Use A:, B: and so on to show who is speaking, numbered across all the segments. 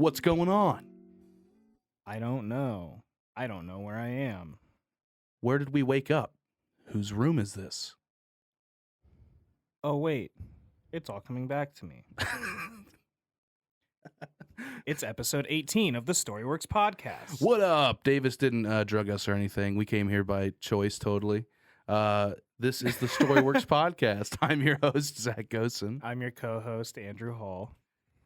A: what's going on?
B: I don't know. I don't know where I am.
A: Where did we wake up? Whose room is this?
B: Oh, wait. It's all coming back to me. It's episode 18 of the Storyworks podcast.
A: What up? Davis didn't drug us or anything. We came here by choice, totally. This is the Storyworks podcast. I'm your host, Zach Gosen.
B: I'm your co-host, Andrew Hall.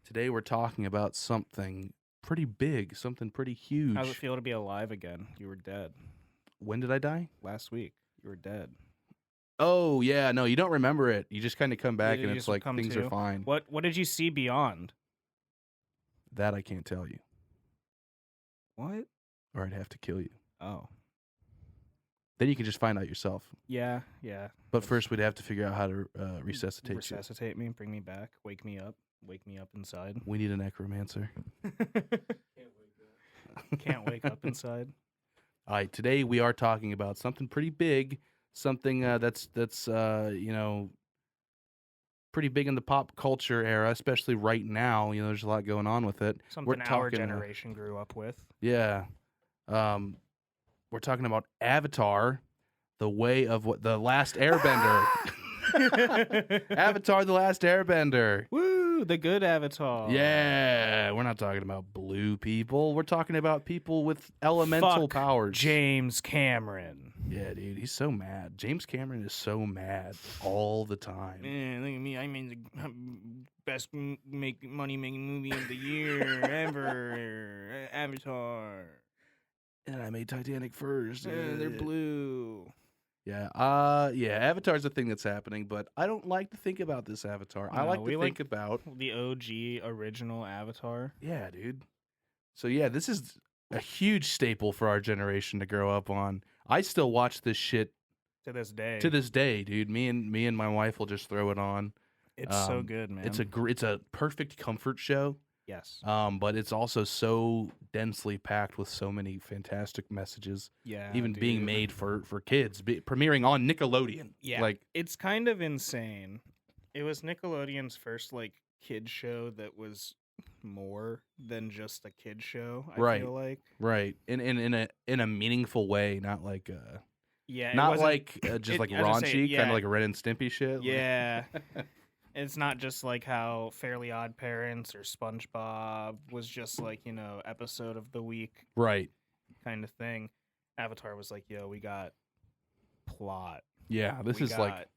A: Today we're talking about something pretty big, something pretty huge.
B: How's it feel to be alive again? You were dead.
A: When did I die?
B: Last week. You were dead.
A: Oh, yeah. No, you don't remember it. You just kind of come back
B: You
A: and
B: just
A: it's like
B: come
A: things
B: to.
A: are fine.
B: What did you see beyond?
A: That I can't tell you.
B: What?
A: Or I'd have to kill you.
B: Oh.
A: Then you can just find out yourself.
B: Yeah.
A: But first we'd have to figure out how to resuscitate you.
B: Resuscitate me, bring me back, wake me up inside.
A: We need a necromancer.
B: Can't wake up inside.
A: All right, today we are talking about something pretty big, something that's pretty big in the pop culture era, especially right now. There's a lot going on with it.
B: Something our generation grew up with.
A: Yeah. We're talking about Avatar, the Last Airbender. Avatar, the Last Airbender.
B: Woo, the good Avatar.
A: Yeah, we're not talking about blue people. We're talking about people with elemental powers.
B: James Cameron.
A: Yeah, dude, he's so mad. James Cameron is so mad all the time.
B: Man, look at me. I made the best money-making movie of the year ever. Avatar.
A: And I made Titanic first.
B: They're blue.
A: Yeah, Avatar's a thing that's happening, but I don't like to think about this Avatar. I like to think about
B: the OG original Avatar.
A: Yeah, dude. So yeah, this is a huge staple for our generation to grow up on. I still watch this shit
B: to this day.
A: To this day, dude. Me and my wife will just throw it on.
B: It's so good, man.
A: It's a perfect comfort show.
B: Yes.
A: But it's also so densely packed with so many fantastic messages.
B: Yeah.
A: Even being made for kids, premiering on Nickelodeon.
B: Yeah. It's kind of insane. It was Nickelodeon's first kid show that was more than just a kid show. I feel like.
A: Right. In a meaningful way, not like
B: yeah.
A: Not just raunchy, kind of like a Ren and Stimpy shit.
B: Yeah. It's not just like how Fairly Odd Parents or SpongeBob was just episode of the week.
A: Right.
B: Kind of thing. Avatar was like, yo, we got plot.
A: Yeah, this is like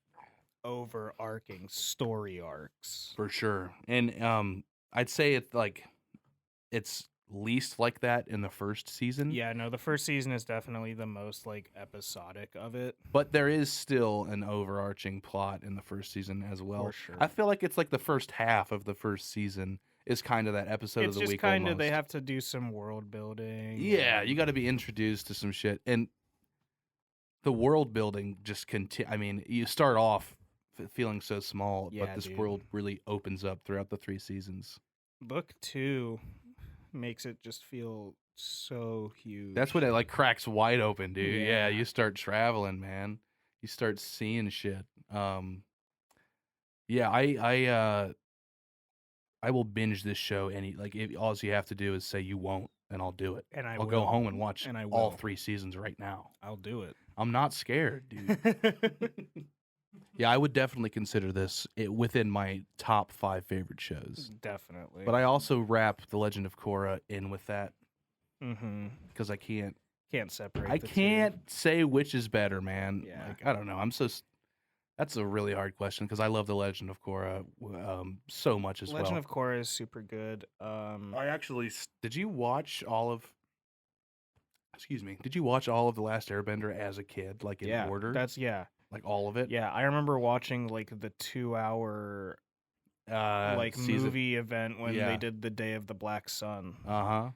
B: overarching story arcs.
A: For sure. And I'd say it's least like that in the first season.
B: Yeah, no, the first season is definitely the most episodic of it.
A: But there is still an overarching plot in the first season as well.
B: For sure.
A: I feel like it's like the first half of the first season is kind of that episode of the week. It's just kind of
B: they have to do some world building.
A: Yeah, you got to be introduced to some shit, and the world building just I mean, you start off feeling so small, but this world really opens up throughout the 3 seasons.
B: Book 2 makes it just feel so huge.
A: That's when it cracks wide open, dude. Yeah, you start traveling, man. You start seeing shit. Yeah, I will binge this show all you have to do is say you won't, and I'll do it.
B: And
A: I'll go home and watch all 3 seasons right now.
B: I'll do it.
A: I'm not scared, dude. Yeah, I would definitely consider this within my top 5 favorite shows.
B: Definitely.
A: But I also wrap The Legend of Korra in with that.
B: Mm-hmm.
A: Because I can't
B: separate.
A: I can't say which is better, man.
B: Yeah.
A: I don't know. That's a really hard question because I love The Legend of Korra so much as well.
B: Legend of Korra is super good.
A: Did you watch all of The Last Airbender as a kid, in order? All of it?
B: Yeah, I remember watching the 2-hour movie event when they did the Day of the Black Sun.
A: Uh-huh.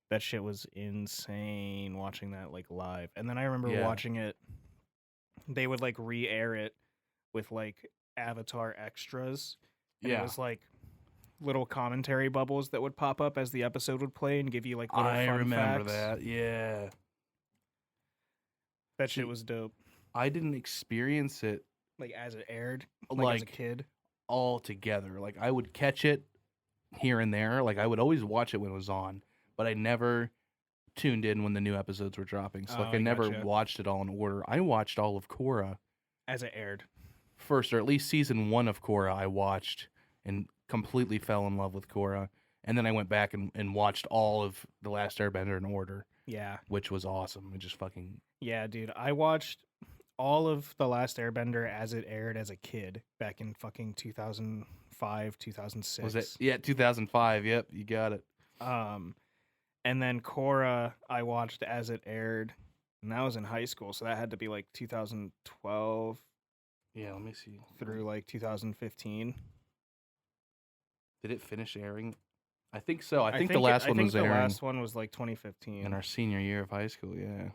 B: That shit was insane watching that live. And then I remember watching it, they would re-air it with Avatar extras. And it was little commentary bubbles that would pop up as the episode would play and give you little
A: I
B: fun
A: remember
B: facts.
A: that. Yeah.
B: That shit was dope.
A: I didn't experience it
B: as it aired, as a kid.
A: all together. I would catch it here and there. Like I would always watch it when it was on, but I never tuned in when the new episodes were dropping. So like I never watched it all in order. I watched all of Korra
B: as it aired.
A: First, or at least season 1 of Korra I watched and completely fell in love with Korra. And then I went back and watched all of The Last Airbender in order.
B: Yeah.
A: Which was awesome. It just fucking...
B: Yeah, dude. I watched all of The Last Airbender as it aired as a kid back in fucking 2005, 2006.
A: Was it? Yeah, 2005. Yep, you got it.
B: And then Korra I watched as it aired, and that was in high school, so that had to be like 2012.
A: Yeah, let me see.
B: Through like 2015.
A: Did it finish airing? I think so. I think the last one was airing.
B: The last one was like 2015.
A: In our senior year of high school, yeah.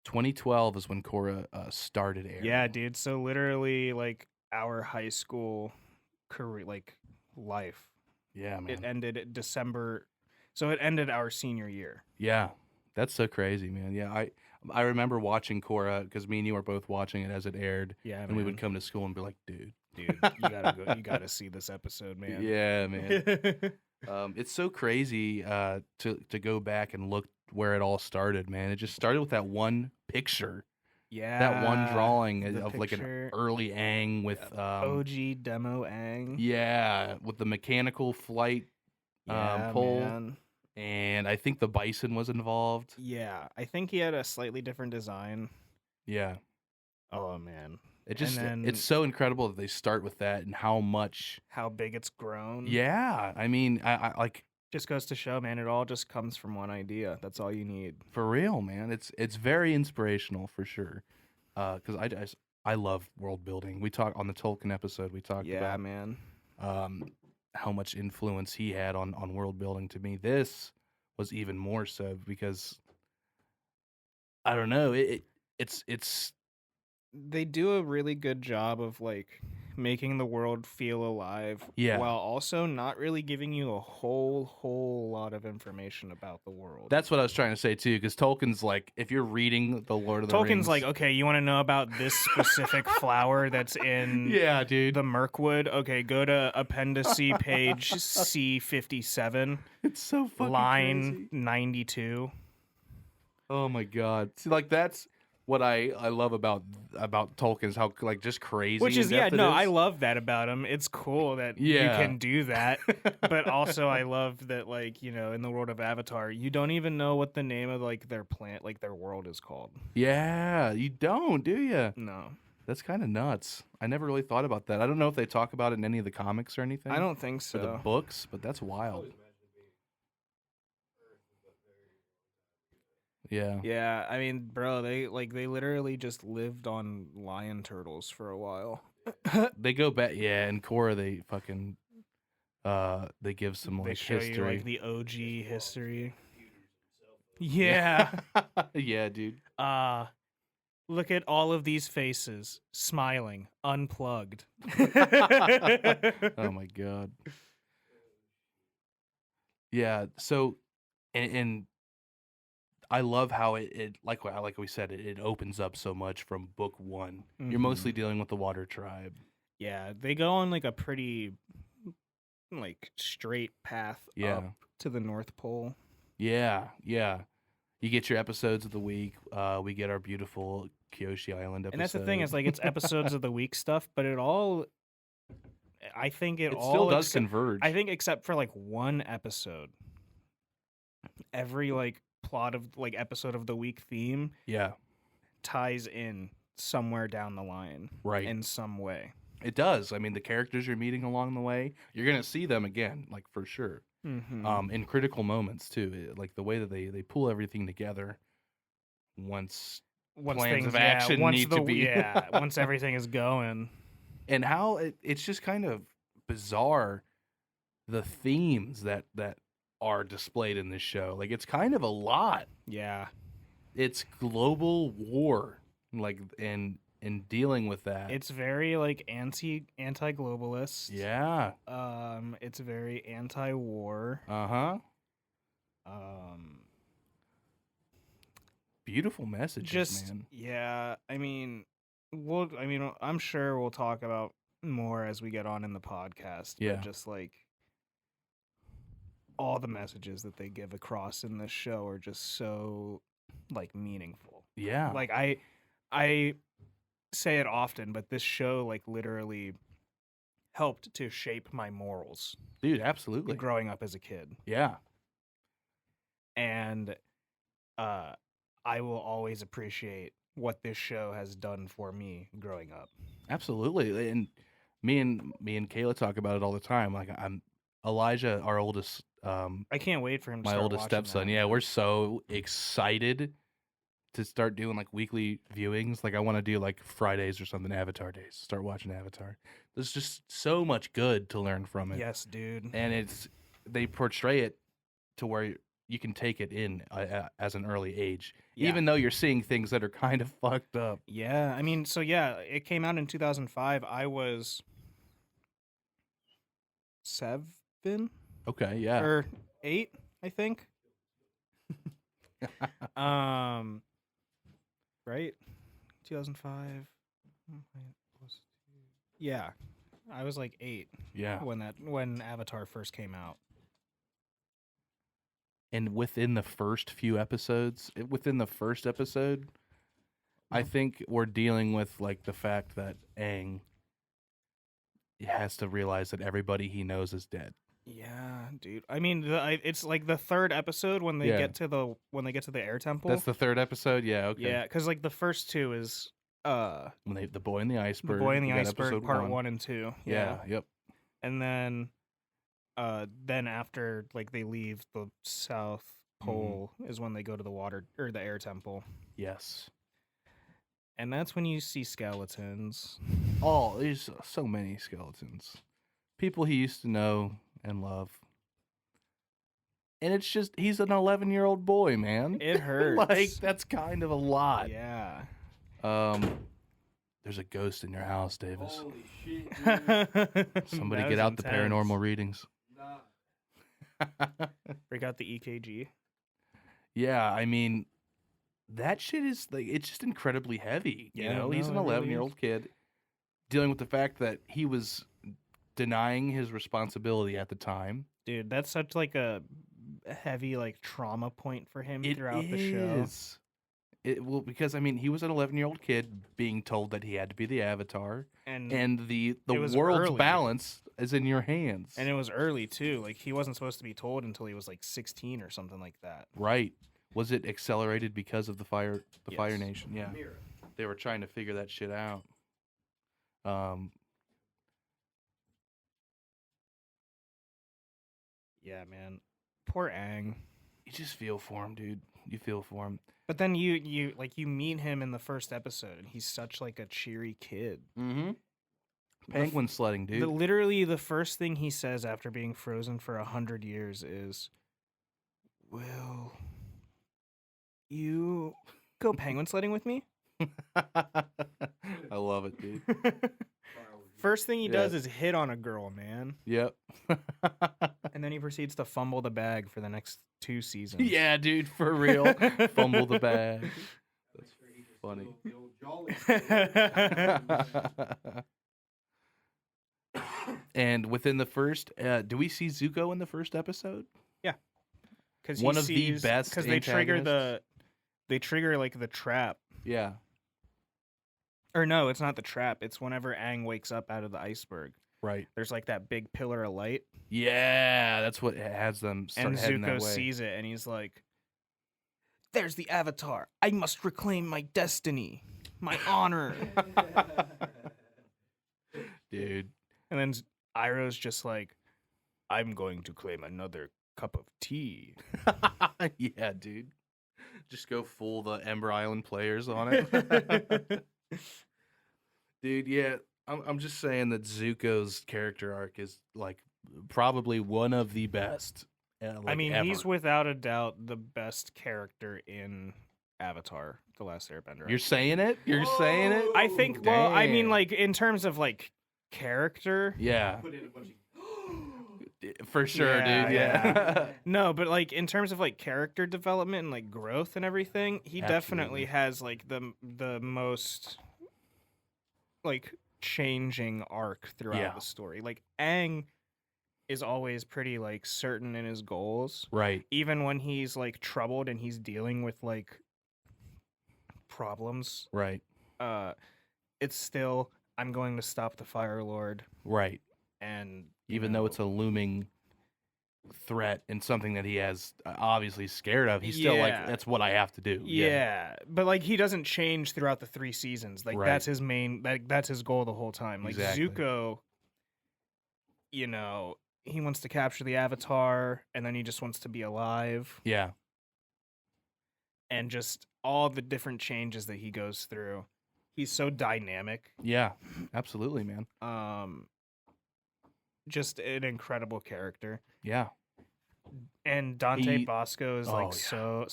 A: 2012 is when Korra started airing.
B: Yeah, dude. So literally, like our high school career, like life.
A: Yeah, man.
B: It ended December, so it ended our senior year.
A: Yeah, that's so crazy, man. Yeah, I remember watching Korra because me and you were both watching it as it aired.
B: Yeah,
A: and we would come to school and be like, dude,
B: you gotta go. You gotta see this episode, man.
A: Yeah, man. It's so crazy to go back and look where it all started, man. It just started with that one picture.
B: Yeah,
A: that one drawing of picture. Like an early Aang with
B: OG demo Aang.
A: Yeah, with the mechanical flight pole. Man. And I think the bison was involved.
B: Yeah, I think he had a slightly different design.
A: Yeah.
B: Oh man.
A: It's so incredible that they start with that and how
B: big it's grown.
A: Yeah. I mean, I like,
B: just goes to show, man, it all just comes from one idea. That's all you need.
A: For real, man. It's very inspirational for sure. Cuz I love world building. We talk on the Tolkien episode, we talked about
B: man.
A: How much influence he had on world building. To me, this was even more so because I don't know, it's
B: they do a really good job of like making the world feel alive, while also not really giving you a whole lot of information about the world.
A: That's what I was trying to say too, because Tolkien's like, if you're reading the Lord of the Rings,
B: Tolkien's like, okay, you want to know about this specific flower that's in
A: dude,
B: the Mirkwood? Okay, go to appendice page C57.
A: It's so fucking
B: line
A: crazy.
B: 92.
A: Oh my god. See, like that's what I love about Tolkien is how like just crazy.
B: Which is I love that about him. It's cool that you can do that. But also I love that, like, you know, in the world of Avatar, you don't even know what the name of like their plant, like their world is called.
A: Yeah, you don't, do you?
B: No.
A: That's kind of nuts. I never really thought about that. I don't know if they talk about it in any of the comics or anything.
B: I don't think so.
A: Or the books, but that's wild. Yeah.
B: Yeah, I mean, bro, they literally just lived on lion turtles for a while.
A: They go back, and Korra, they fucking they give some like history,
B: you, like the OG history. Yeah.
A: Yeah, dude.
B: Look at all of these faces smiling, unplugged.
A: Oh my god. Yeah, so and I love how it like we said, it opens up so much from book 1. Mm-hmm. You're mostly dealing with the Water Tribe.
B: Yeah, they go on like a pretty like straight path up to the North Pole.
A: Yeah, yeah. You get your episodes of the week. We get our beautiful Kyoshi Island episode.
B: And that's the thing, is like it's episodes of the week stuff, but I think it all
A: still does converge.
B: I think except for like one episode. Every like plot of like episode of the week theme ties in somewhere down the line,
A: right,
B: in some way.
A: It does. I mean, the characters you're meeting along the way, you're gonna see them again, like for sure.
B: Mm-hmm.
A: In critical moments too, like the way that they pull everything together once plans of action need to be
B: once everything is going,
A: and how it's just kind of bizarre the themes that are displayed in this show. Like it's kind of a lot.
B: Yeah,
A: it's global war, like and dealing with that.
B: It's very like anti-globalist.
A: Yeah.
B: It's very anti-war.
A: Beautiful messages, man.
B: Yeah, I mean, I'm sure we'll talk about more as we get on in the podcast.
A: Yeah.
B: But just like all the messages that they give across in this show are just so like meaningful.
A: Yeah.
B: Like I say it often, but this show like literally helped to shape my morals.
A: Dude, absolutely.
B: Growing up as a kid.
A: Yeah.
B: And I will always appreciate what this show has done for me growing up.
A: Absolutely. And me and Kayla talk about it all the time. Like I'm Elijah, our oldest
B: I can't wait for him to
A: my
B: start
A: oldest stepson.
B: that.
A: Yeah, we're so excited to start doing like weekly viewings. Like I want to do like Fridays or something, Avatar days. Start watching Avatar. There's just so much good to learn from it.
B: Yes, dude.
A: And they portray it to where you can take it in as an early age, even though you're seeing things that are kind of fucked up.
B: Yeah, I mean, so yeah, it came out in 2005. I was 7.
A: Okay, yeah.
B: Or 8, I think. Right? 2005. Yeah. I was like 8.
A: Yeah.
B: When Avatar first came out.
A: And within the first episode, I think we're dealing with like the fact that Aang has to realize that everybody he knows is dead.
B: Yeah, dude. I mean, it's like the third episode when they get to the air temple.
A: That's the third episode. Yeah. Okay.
B: Yeah, because like the first 2 is
A: when the boy in the iceberg.
B: The boy in the iceberg, part 1 and 2.
A: Yeah. Yep.
B: And then after like they leave the South Pole is when they go to the water or the air temple.
A: Yes.
B: And that's when you see skeletons.
A: Oh, there's so many skeletons. People he used to know and love. And it's just, he's an 11-year-old boy, man.
B: It hurts.
A: Like, that's kind of a lot.
B: Yeah.
A: There's a ghost in your house, Davis.
C: Holy shit, dude.
A: Somebody get out the paranormal readings.
C: Nah.
B: Break out the EKG.
A: Yeah, I mean, that shit is, like, it's just incredibly heavy. You know, he's an 11-year-old kid dealing with the fact that he was denying his responsibility at the time.
B: Dude, that's such like a heavy like trauma point for him throughout the show.
A: Well, because I mean, he was an 11-year-old kid being told that he had to be the Avatar, and the world's
B: early.
A: balance is in your hands.
B: And it was early too. Like he wasn't supposed to be told until he was like 16 or something like that.
A: Right? Was it accelerated because of the Fire
B: Yes.
A: Nation? Yeah, they were trying to figure that shit out.
B: Yeah, man. Poor Aang.
A: You just feel for him, dude. You feel for him.
B: But then you meet him in the first episode, and he's such like a cheery kid.
A: Mm-hmm. Penguin sledding, dude.
B: Literally, the first thing he says after being frozen for 100 years is, "Will you go penguin sledding with me?"
A: I love it, dude.
B: First thing he does is hit on a girl, man.
A: Yep.
B: And then he proceeds to fumble the bag for the next 2 seasons.
A: Yeah, dude, for real. Fumble the bag. That's funny. And within the first, do we see Zuko in the first episode?
B: Yeah, because
A: one of the best.
B: Because they trigger like the trap.
A: Yeah.
B: Or no, it's not the trap. It's whenever Aang wakes up out of the iceberg.
A: Right.
B: There's like that big pillar of light.
A: Yeah, that's what has them start
B: and
A: heading
B: Zuko
A: that way.
B: sees it, and he's like, "There's the Avatar. I must reclaim my destiny, my honor."
A: Dude.
B: And then Iroh's just like, "I'm going to claim another cup of tea."
A: Yeah, dude. Just go full the Ember Island players on it. Dude, yeah. I'm just saying that Zuko's character arc is like probably one of the best.
B: I mean,
A: ever.
B: He's without a doubt the best character in Avatar: The Last Airbender.
A: You're saying it? You're saying it?
B: I think.
A: Damn.
B: Well, I mean, like in terms of like character.
A: Yeah. For sure, dude. Yeah.
B: No, but like in terms of like character development and like growth and everything, he definitely has like the most like changing arc throughout the story. Like Aang is always pretty like certain in his goals.
A: Right.
B: Even when he's like troubled and he's dealing with like problems.
A: Right.
B: It's still, I'm going to stop the Fire Lord.
A: Right.
B: And
A: even though it's a looming threat and something that he has obviously scared of, he's still like, that's what I have to do.
B: Yeah. But like he doesn't change throughout the 3 seasons. Like that's his main, that's his goal the whole time. Like Zuko, you know, he wants to capture the Avatar and then he just wants to be alive.
A: Yeah.
B: And just all the different changes that he goes through. He's so dynamic.
A: Yeah, absolutely, man.
B: Just an incredible character.
A: Yeah.
B: And Dante Bosco is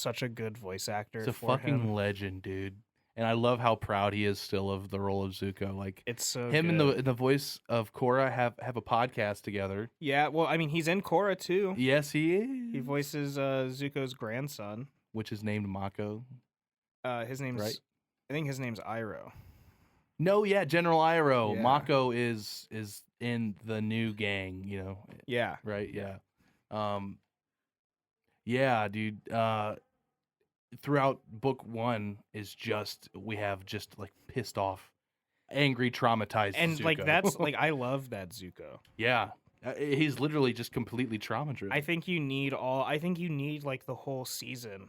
B: such a good voice actor.
A: He's a fucking legend, dude. And I love how proud he is still of the role of Zuko. Like
B: it's so
A: him
B: good.
A: and the voice of Korra have a podcast together.
B: Yeah, well, I mean, he's in Korra too.
A: Yes, he is.
B: He voices Zuko's grandson,
A: which is named Mako.
B: His name's
A: right.
B: I think his name's Iroh.
A: No, yeah, General Iroh. Yeah. Mako is in the new gang, you know.
B: Yeah.
A: Right, yeah. Yeah, dude. Throughout book 1 is just we have just like pissed off, angry, traumatized
B: and
A: Zuko.
B: Like that's like I love that Zuko.
A: Yeah. He's literally just completely trauma driven.
B: I think you need like the whole season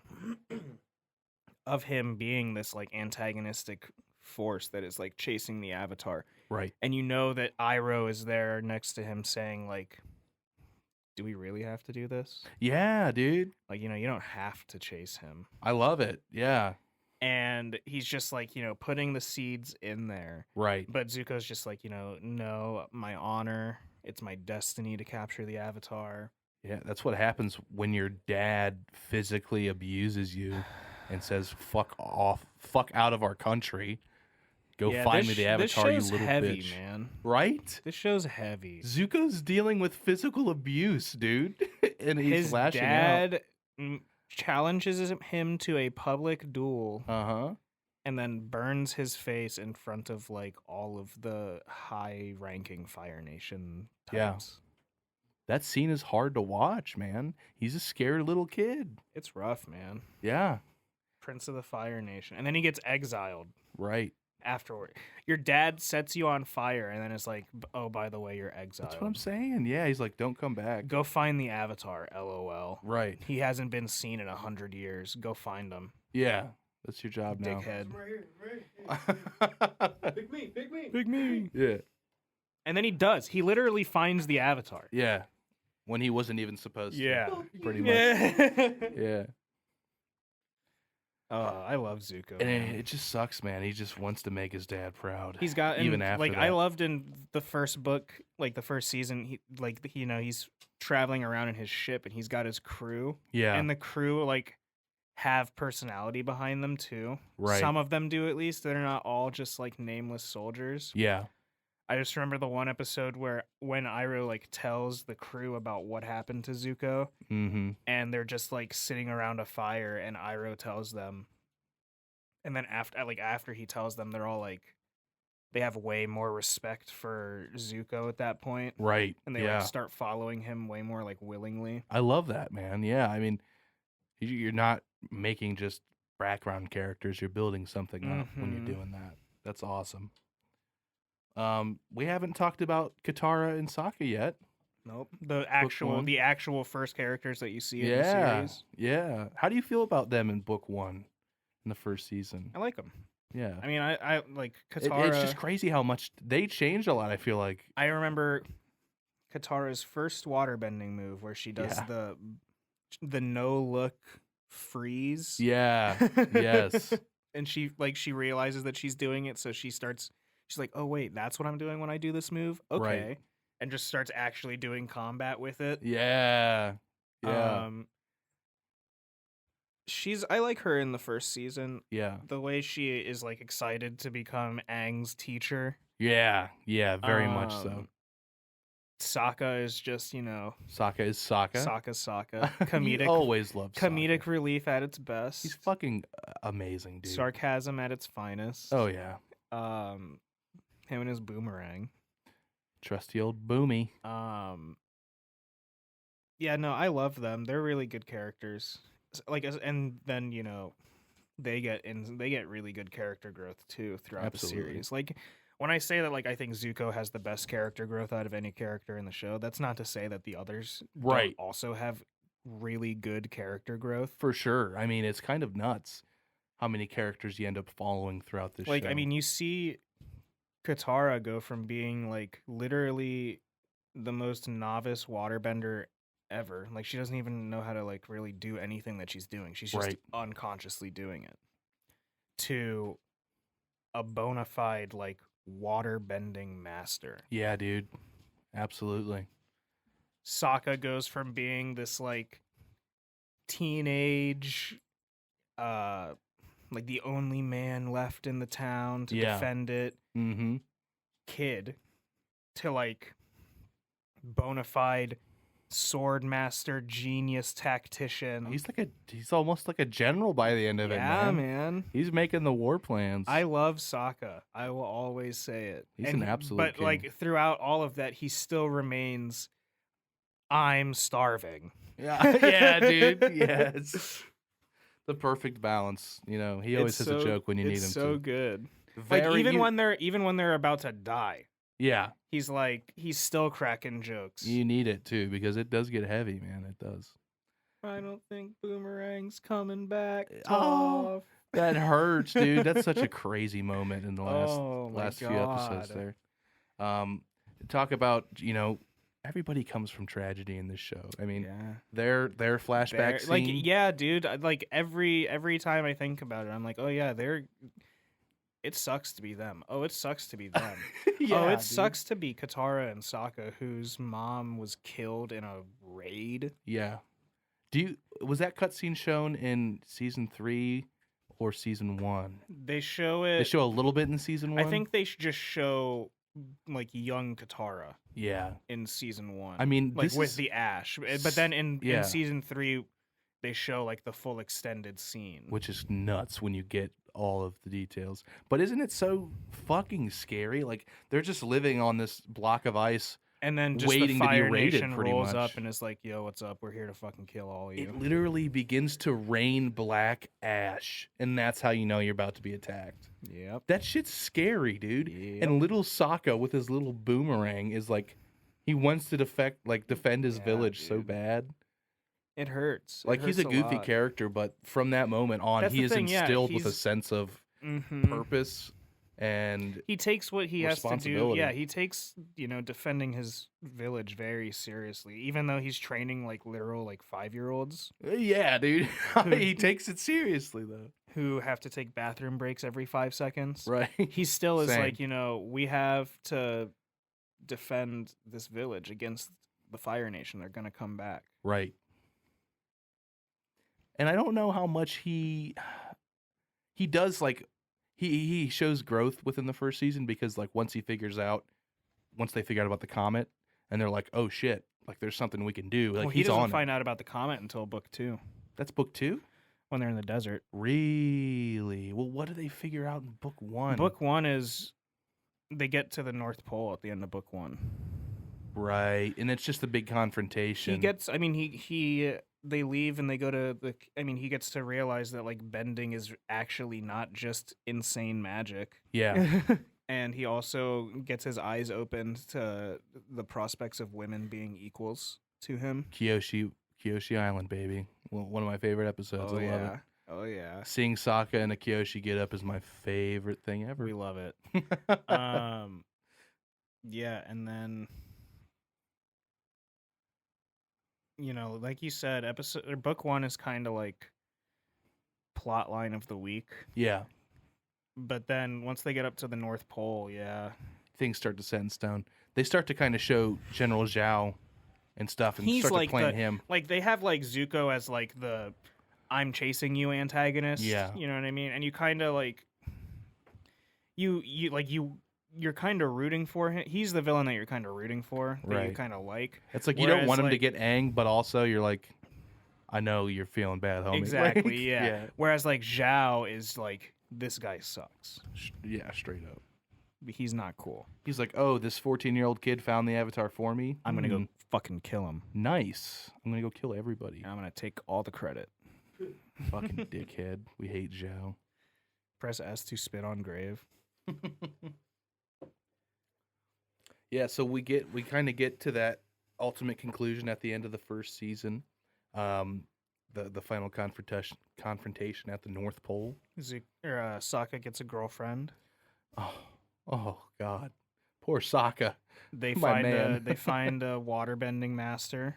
B: of him being this like antagonistic force that is like chasing the Avatar.
A: Right.
B: And you know that Iroh is there next to him saying like, do we really have to do this?
A: Yeah, dude.
B: Like, you know, you don't have to chase him.
A: I love it. Yeah.
B: And he's just like, you know, putting the seeds in there.
A: Right.
B: But Zuko's just like, you know, no, my honor, it's my destiny to capture the Avatar.
A: Yeah, that's what happens when your dad physically abuses you and says, fuck off, fuck out of our country. Go find me the Avatar, you little
B: heavy,
A: bitch.
B: Man.
A: Right?
B: This show's heavy.
A: Zuko's dealing with physical abuse, dude. And he's lashing out.
B: His dad challenges him to a public duel.
A: Uh-huh.
B: And then burns his face in front of like all of the high-ranking Fire Nation types.
A: Yeah. That scene is hard to watch, man. He's a scared little kid.
B: It's rough, man.
A: Yeah.
B: Prince of the Fire Nation. And then he gets exiled.
A: Right.
B: Afterward. Your dad sets you on fire and then it's like, oh, by the way, you're exiled.
A: That's what I'm saying. Yeah, he's like, don't come back.
B: Go find the Avatar, LOL.
A: Right.
B: He hasn't been seen in 100 years. Go find him.
A: Yeah. That's your job now.
B: Dickhead.
C: Pick me.
B: Pick me.
A: Yeah.
B: And then he does. He literally finds the Avatar.
A: Yeah. When he wasn't even supposed to.
B: Yeah.
A: Pretty much. Yeah.
B: Oh, I love Zuko.
A: And it just sucks, man. He just wants to make his dad proud.
B: He's got
A: even after
B: like
A: that.
B: I loved in the first book, like the first season. He like you know he's traveling around in his ship and he's got his crew.
A: Yeah.
B: And the crew like have personality behind them too.
A: Right.
B: Some of them do at least. They're not all just like nameless soldiers.
A: Yeah.
B: I just remember the one episode where when Iroh like tells the crew about what happened to Zuko, and they're just like sitting around a fire, and Iroh tells them, and then after he tells them, they're all like, they have way more respect for Zuko at that point,
A: right?
B: And they like start following him way more like willingly.
A: I love that, man. Yeah, I mean, you're not making just background characters; you're building something up when you're doing that. That's awesome. We haven't talked about Katara and Sokka yet.
B: Nope. The actual first characters that you see in the series.
A: Yeah. How do you feel about them in book 1 in the first season?
B: I like them.
A: Yeah.
B: I mean, I like Katara.
A: It's just crazy how much they changed a lot, I feel like.
B: I remember Katara's first waterbending move where she does the no-look freeze.
A: Yeah. Yes.
B: And she realizes that she's doing it, so she's like, oh wait, that's what I'm doing when I do this move? Okay.
A: Right.
B: And just starts actually doing combat with it.
A: Yeah. Yeah.
B: I like her in the first season.
A: Yeah.
B: The way she is like excited to become Aang's teacher.
A: Yeah. Yeah, very much so.
B: Sokka is just, you know,
A: Sokka is Sokka.
B: Sokka's Sokka. Comedic.
A: Always loved
B: comedic
A: Sokka.
B: Relief at its best.
A: He's fucking amazing, dude.
B: Sarcasm at its finest.
A: Oh yeah.
B: Him and his boomerang.
A: Trusty old Boomy.
B: Yeah, no, I love them. They're really good characters. Like, and then they get really good character growth too throughout the series. Like, when I say that, like, I think Zuko has the best character growth out of any character in the show, that's not to say that the others don't also have really good character growth.
A: For sure. I mean, it's kind of nuts how many characters you end up following throughout this show.
B: Like, I mean, you see Katara go from being, like, literally the most novice waterbender ever. Like, she doesn't even know how to, like, really do anything that she's doing. She's just unconsciously doing it. To a bona fide, like, waterbending master.
A: Yeah, dude. Absolutely.
B: Sokka goes from being this, like, teenage, like, the only man left in the town to defend it kid to, like, bona fide sword master, genius tactician.
A: He's almost like a general by the end of it, man.
B: Yeah, man.
A: He's making the war plans.
B: I love Sokka. I will always say it.
A: He's an absolute
B: But
A: king.
B: like throughout all of that, he still remains, I'm starving.
A: Yeah, yeah, dude. Yeah, it's the perfect balance. You know, he always has a joke when you need him.
B: It's so good.
A: Like
B: even when they're about to die.
A: Yeah.
B: He's still cracking jokes.
A: You need it too, because it does get heavy, man. It does.
B: I don't think Boomerang's coming back.
A: Oh, that hurts, dude. That's such a crazy moment in the last few episodes there. Talk about, everybody comes from tragedy in this show. I mean, their flashback scene.
B: Like, yeah, dude. Like every time I think about it, I'm like, oh yeah, it sucks to be them. Oh, it sucks to be them. Sucks to be Katara and Sokka, whose mom was killed in a raid.
A: Yeah. Was that cutscene shown in season 3 or season 1?
B: They show it.
A: They show a little bit in season 1.
B: I think they just show like young Katara.
A: Yeah.
B: In season 1.
A: I mean,
B: like with the ash, but then in season 3, they show like the full extended scene,
A: which is nuts when you get all of the details. But isn't it so fucking scary? Like, they're just living on this block of ice,
B: and then just
A: waiting
B: the Fire
A: to be raided,
B: Nation
A: pretty
B: rolls
A: much.
B: up and is like, "Yo, what's up? We're here to fucking kill all of you."
A: It literally begins to rain black ash, and that's how you know you're about to be attacked.
B: Yep.
A: That shit's scary, dude.
B: Yep.
A: And little Sokka with his little boomerang is like, he wants to defend his village so bad.
B: It hurts.
A: Like, he's a goofy character, but from that moment on, he is instilled with a sense of purpose, and
B: he takes what he has to do. Yeah, he takes, defending his village very seriously, even though he's training like literal 5-year-olds.
A: Yeah, dude. He takes it seriously though.
B: Who have to take bathroom breaks every 5 seconds.
A: Right.
B: He still is like, we have to defend this village against the Fire Nation. They're gonna come back.
A: Right. And I don't know how much he does, like, he shows growth within the first season, because like once they figure out about the comet, and they're like, oh shit, like there's something we can do. Like,
B: he doesn't find out about the comet until book 2.
A: That's book 2?
B: When they're in the desert.
A: Really? Well, what do they figure out in book 1?
B: Book 1 is they get to the North Pole at the end of book 1.
A: Right. And it's just a big confrontation.
B: They leave and they go to he gets to realize that like bending is actually not just insane magic.
A: Yeah.
B: And he also gets his eyes opened to the prospects of women being equals to him.
A: Kyoshi Island, baby. One of my favorite episodes. I love it.
B: Oh yeah.
A: Seeing Sokka and a Kyoshi get up is my favorite thing ever.
B: We love it. Yeah, and then like you said, book 1 is kind of like plot line of the week.
A: Yeah.
B: But then once they get up to the North Pole,
A: things start to set in stone. They start to kind of show General Zhao and stuff, and
B: he's
A: start
B: like
A: to plant him.
B: Like, they have like Zuko as like the I'm chasing you antagonist.
A: Yeah.
B: You know what I mean? And you kind of like you're kind of rooting for him. He's the villain that you're kind of rooting for, that you kind of like.
A: It's like, you don't want him to get Aang, but also you're like, I know you're feeling bad, homie.
B: Exactly, yeah. Whereas like Zhao is like, this guy sucks.
A: Yeah, straight up.
B: He's not cool.
A: He's like, oh, this 14-year-old kid found the Avatar for me.
B: I'm gonna go fucking kill him.
A: Nice. I'm gonna go kill everybody.
B: And I'm gonna take all the credit.
A: Fucking dickhead. We hate Zhao.
B: Press S to spit on grave.
A: Yeah, so we kind of get to that ultimate conclusion at the end of the first season. The final confrontation at the North Pole.
B: Sokka gets a girlfriend.
A: Oh God, poor Sokka.
B: They
A: My
B: find
A: man.
B: they find a waterbending master.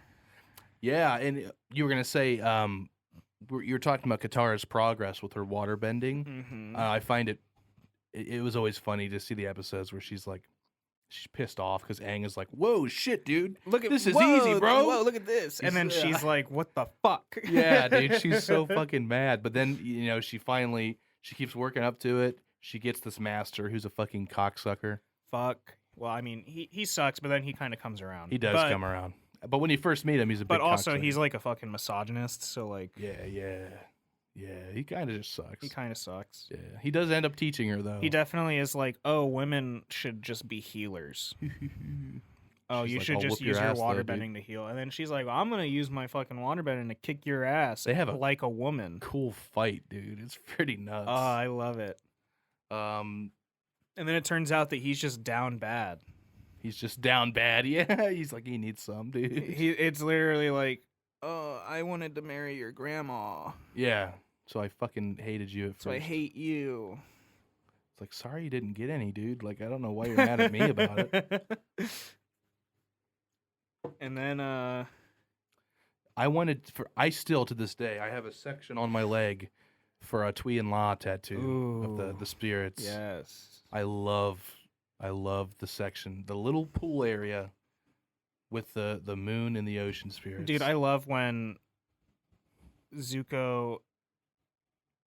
A: Yeah, and you were gonna say you were talking about Katara's progress with her waterbending.
B: Mm-hmm.
A: I find it was always funny to see the episodes where she's pissed off because Aang is like, "Whoa, shit, dude! This is easy, bro.
B: Whoa, look at this!" And then she's like, "What the fuck?"
A: Yeah, dude, she's so fucking mad. But then she keeps working up to it. She gets this master who's a fucking cocksucker.
B: Fuck. Well, I mean, he sucks, but then he kind of comes around.
A: He does come around. But when you first meet him, he's a big.
B: But also,
A: cocksucker.
B: he's like a fucking misogynist. So like,
A: yeah. He kind of just sucks.
B: He kind of sucks.
A: Yeah, he does end up teaching her though.
B: He definitely is like, oh, women should just be healers. Oh, you should just use your waterbending to heal. And then she's like, well, I'm gonna use my fucking waterbending to kick your ass.
A: They have
B: like a woman.
A: Cool fight, dude. It's pretty nuts.
B: Oh, I love it. And then it turns out that he's just down bad.
A: He's just down bad. Yeah, he's like, he needs some, dude.
B: It's literally like, oh, I wanted to marry your grandma.
A: Yeah, so I fucking hated you at first.
B: So I hate you.
A: It's like, sorry you didn't get any, dude. Like, I don't know why you're mad at me about it.
B: And then,
A: I still, to this day, I have a section on my leg for a Tui and La tattoo of the spirits.
B: Yes.
A: I love the section, the little pool area with the moon and the ocean spirits.
B: Dude, I love when Zuko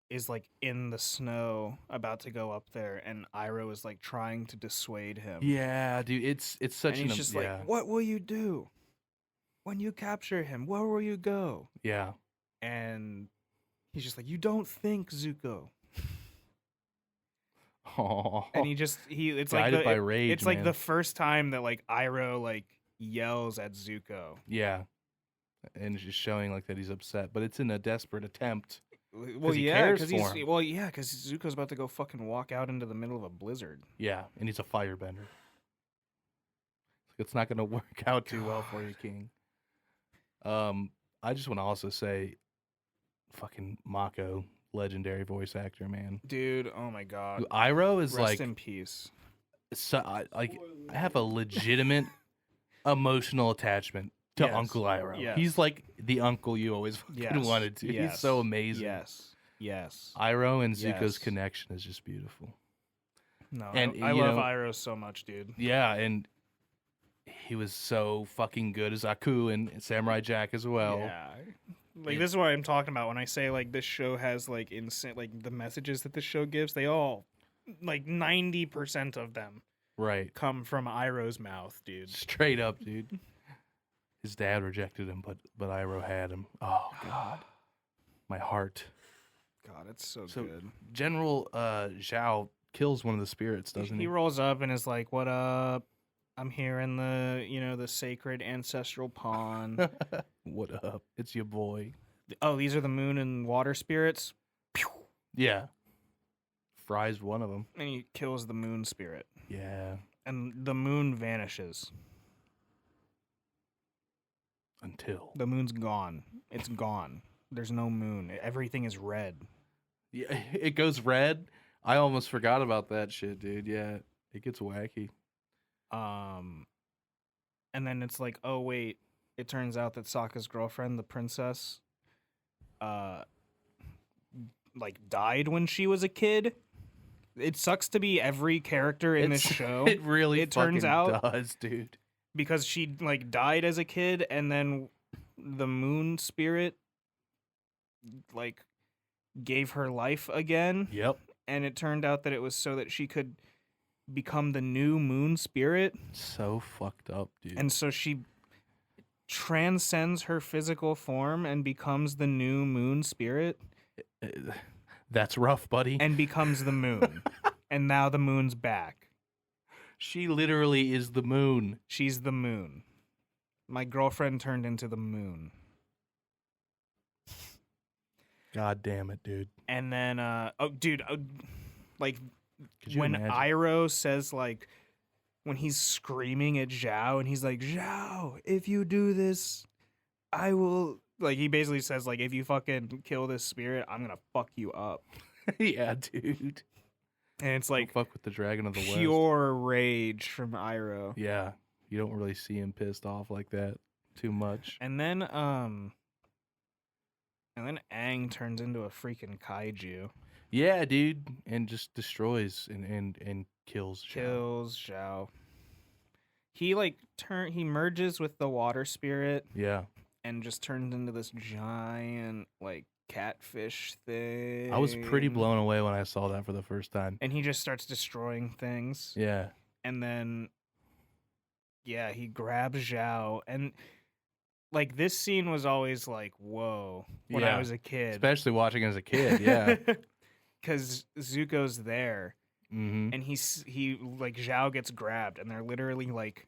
B: is like in the snow about to go up there and Iroh is like trying to dissuade him.
A: Yeah, dude, it's such
B: and he's just like, what will you do when you capture him? Where will you go?
A: Yeah.
B: And he's just like, you don't think, Zuko.
A: Oh.
B: And it's
A: guided by rage.
B: It's like the first time that like Iroh like yells at Zuko.
A: Yeah. And it's just showing like that he's upset, but it's in a desperate attempt.
B: Well, yeah, because Zuko's about to go fucking walk out into the middle of a blizzard.
A: Yeah, and he's a firebender. It's not going to work out too well for you, King. I just want to also say, fucking Mako, legendary voice actor, man.
B: Dude, oh my god.
A: Iroh is
B: Rest in peace.
A: So, I have a legitimate emotional attachment to Uncle Iroh.
B: Yes.
A: He's like the uncle you always wanted to.
B: Yes.
A: He's so amazing.
B: Yes.
A: Iroh and Zuko's connection is just beautiful.
B: No, and I love Iroh so much, dude.
A: Yeah, and he was so fucking good as Aku and Samurai Jack as well.
B: Yeah. Like, this is what I'm talking about when I say, like, this show has, like, insane, like, the messages that this show gives, they all, like, 90% of them come from Iroh's mouth, dude.
A: Straight up, dude. His dad rejected him, but Iroh had him. Oh, God. My heart.
B: God, it's so good.
A: General Zhao kills one of the spirits, doesn't he?
B: He rolls up and is like, what up? I'm here in the sacred ancestral pond.
A: What up? It's your boy.
B: Oh, these are the moon and water spirits?
A: Yeah. Fries one of them.
B: And he kills the moon spirit.
A: Yeah.
B: And the moon vanishes.
A: Until.
B: The moon's gone. It's gone. There's no moon. Everything is red.
A: Yeah, it goes red. I almost forgot about that shit, dude. Yeah, it gets wacky.
B: And then it's like, oh wait, it turns out that Sokka's girlfriend, the princess, like died when she was a kid. It sucks to be every character in this show.
A: It really
B: turns out
A: does, dude.
B: Because she like died as a kid, and then the moon spirit like gave her life again.
A: Yep.
B: And it turned out that it was so that she could become the new moon spirit.
A: So fucked up, dude.
B: And so she transcends her physical form and becomes the new moon spirit.
A: That's rough, buddy.
B: And becomes the moon. And now the moon's back.
A: She literally is the moon.
B: She's the moon. My girlfriend turned into the moon.
A: God damn it, dude.
B: And then, like, when
A: imagine?
B: Iroh says, like, when he's screaming at Zhao, and he's like, Zhao, if you do this, I will... Like, he basically says, like, if you fucking kill this spirit, I'm gonna fuck you up.
A: Yeah, dude.
B: And it's like...
A: Don't fuck with the Dragon of the West.
B: Pure rage from Iroh.
A: Yeah. You don't really see him pissed off like that too much.
B: And then Aang turns into a freaking kaiju.
A: Yeah, dude, and just destroys and kills Zhao.
B: Kills Zhao. He he merges with the water spirit.
A: Yeah.
B: And just turns into this giant like catfish thing.
A: I was pretty blown away when I saw that for the first time.
B: And he just starts destroying things.
A: Yeah.
B: And then he grabs Zhao, and like this scene was always like, whoa, when I was a kid.
A: Especially watching as a kid, yeah.
B: Because Zuko's there,
A: mm-hmm.
B: and he like Zhao gets grabbed, and they're literally like,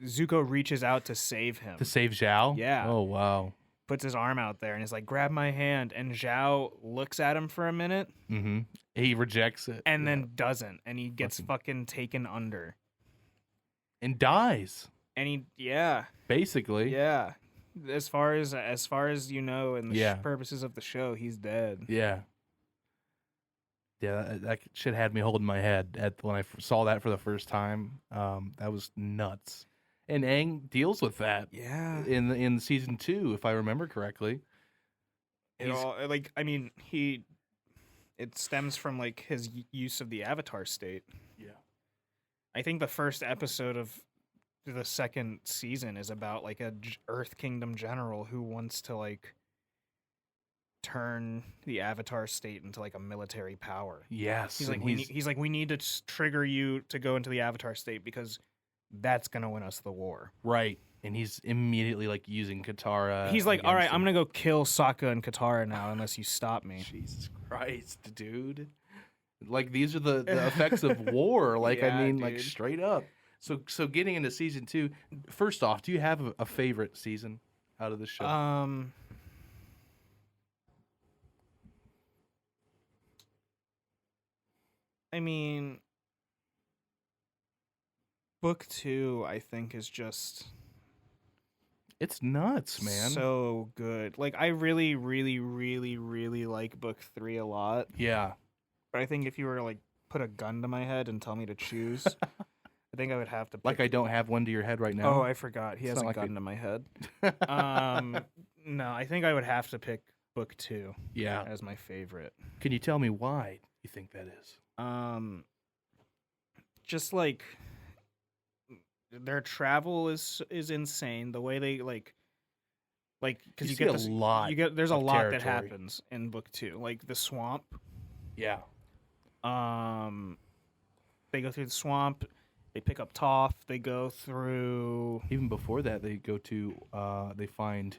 B: Zuko reaches out to save him.
A: To save Zhao?
B: Yeah.
A: Oh, wow.
B: Puts his arm out there, and is like, grab my hand, and Zhao looks at him for a minute.
A: Mm-hmm. He rejects it.
B: And then doesn't, and he gets fucking taken under.
A: And dies.
B: And
A: basically.
B: Yeah. As far as you know, in the purposes of the show, he's dead.
A: Yeah. Yeah, that shit had me holding my head when I saw that for the first time. That was nuts. And Aang deals with that.
B: Yeah.
A: In season 2, if I remember correctly.
B: It stems from like his use of the Avatar state.
A: Yeah.
B: I think the first episode of the second season is about like a Earth Kingdom general who wants to like turn the Avatar state into like a military power.
A: Yes.
B: He's like, we need to trigger you to go into the Avatar state because that's gonna win us the war.
A: Right. And he's immediately like using Katara.
B: He's like, all right, I'm gonna go kill Sokka and Katara now unless you stop me.
A: Jesus Christ, dude. Like these are the effects of war. Like dude. Like straight up. So getting into season 2, first off, do you have a favorite season out of the show?
B: I mean, book 2, I think, is just...
A: It's nuts, man.
B: So good. Like, I really, really, really, really like book 3 a lot.
A: Yeah.
B: But I think if you were to, like, put a gun to my head and tell me to choose, I think I would have to pick...
A: Like I don't have one to your head right now?
B: Oh, I forgot. He has a gun to my head. No, I think I would have to pick book 2 as my favorite.
A: Can you tell me why you think that is?
B: Just like their travel is insane. The way they like because you get
A: a lot.
B: There's a lot that happens in book 2. Like the swamp.
A: Yeah.
B: They go through the swamp. They pick up Toph. They go through.
A: Even before that, they go to. They find.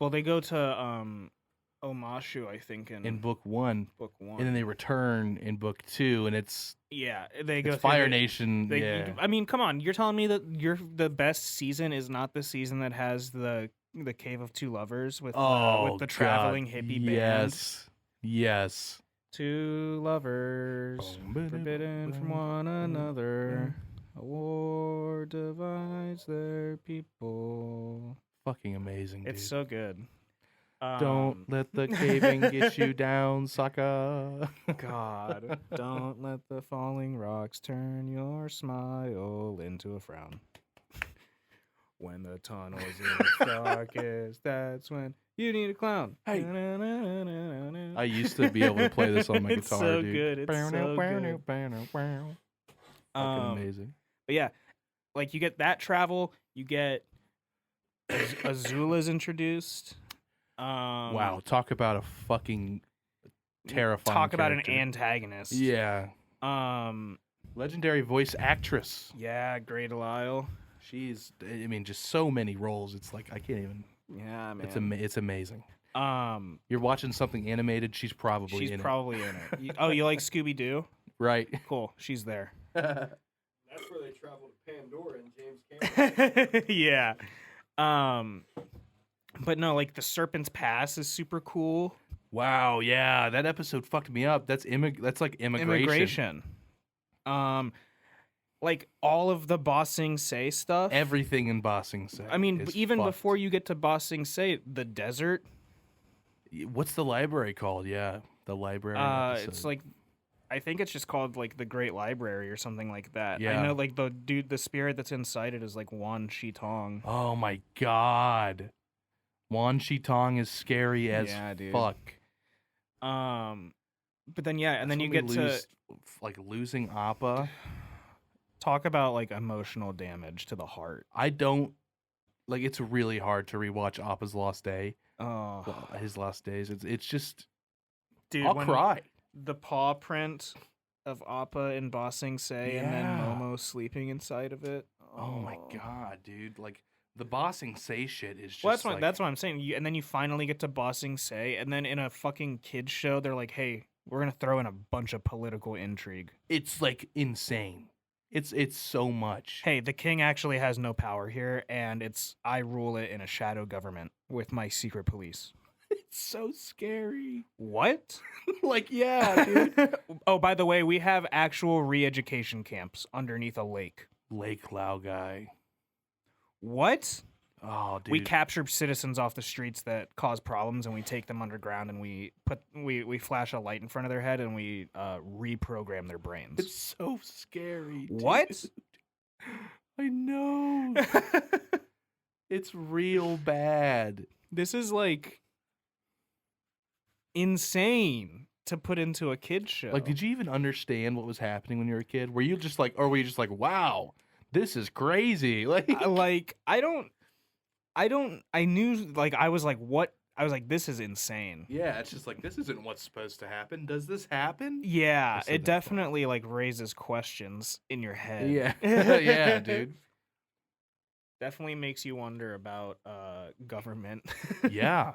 B: Well, they go to Omashu, I think,
A: in book 1.
B: Book 1.
A: And then they return in book 2, and it's
B: they go
A: Fire Nation.
B: I mean, come on, you're telling me that the best season is not the season that has the Cave of Two Lovers with the traveling hippie band.
A: Yes.
B: Two lovers forbidden from one another. A war divides their people.
A: Fucking amazing, dude.
B: It's so good.
A: Don't let the caving get you down, Sokka.
B: God, don't let the falling rocks turn your smile into a frown. When the tunnel's in the darkest, that's when you need a clown.
A: Hey. I used to be able to play this on my
B: It's
A: guitar,
B: so
A: dude.
B: good. It's so good.
A: Fucking amazing.
B: But yeah, like you get that travel, you get Azula's introduced.
A: Wow, talk about a fucking terrifying
B: Talk about
A: character.
B: an antagonist.
A: Yeah. Legendary voice actress.
B: Yeah, Great Lyle.
A: She's, I mean, just so many roles. It's like I can't even.
B: Yeah, man.
A: It's amazing. You're watching something animated. She's probably in it.
B: Oh, you like Scooby Doo?
A: Right.
B: Cool. She's there.
C: That's where they travel to Pandora and James Cameron.
B: Yeah. But no, like the Serpent's Pass is super cool.
A: Wow, yeah, that episode fucked me up. That's like immigration.
B: Like all of the Ba Sing Se stuff.
A: Everything in Ba Sing Se.
B: I mean, even
A: fucked.
B: before you get to Ba Sing Se, the desert.
A: What's the library called? Yeah, the library.
B: It's like, I think it's just called like the Great Library or something like that.
A: Yeah.
B: I know like the spirit that's inside it is like Wan Shi Tong.
A: Oh my god, Wan Shi Tong is scary as fuck.
B: But then and then you get to
A: like losing Appa.
B: Talk about like emotional damage to the heart.
A: I don't like. It's really hard to rewatch Appa's Lost Day.
B: Oh,
A: his last days. It's just,
B: dude,
A: I'll cry.
B: The paw print of Appa in Ba Sing Se, and then Momo sleeping inside of it.
A: Oh my god, dude! Like the Ba Sing Se shit is just.
B: Well, that's what I'm saying. And then you finally get to Ba Sing Se, and then in a fucking kids show, they're like, "Hey, we're gonna throw in a bunch of political intrigue."
A: It's like insane. It's so much.
B: Hey, the king actually has no power here, and I rule it in a shadow government with my secret police.
A: It's so scary.
B: What?
A: Like, yeah, dude.
B: Oh, by the way, we have actual re-education camps underneath a lake.
A: Lake Lao guy.
B: What?
A: Oh, dude.
B: We capture citizens off the streets that cause problems, and we take them underground, and we flash a light in front of their head, and we reprogram their brains.
A: It's so scary.
B: What?
A: Dude. I know. It's real bad.
B: This is like insane to put into a kid's show.
A: Like, did you even understand what was happening when you were a kid? Were you just like, wow, this is crazy? Like,
B: I knew, like, I was like, what? I was like, this is insane.
A: Yeah, it's just like, this isn't what's supposed to happen. Does this happen?
B: Yeah, it definitely, like, raises questions in your head.
A: Yeah. Yeah, dude.
B: Definitely makes you wonder about government.
A: Yeah.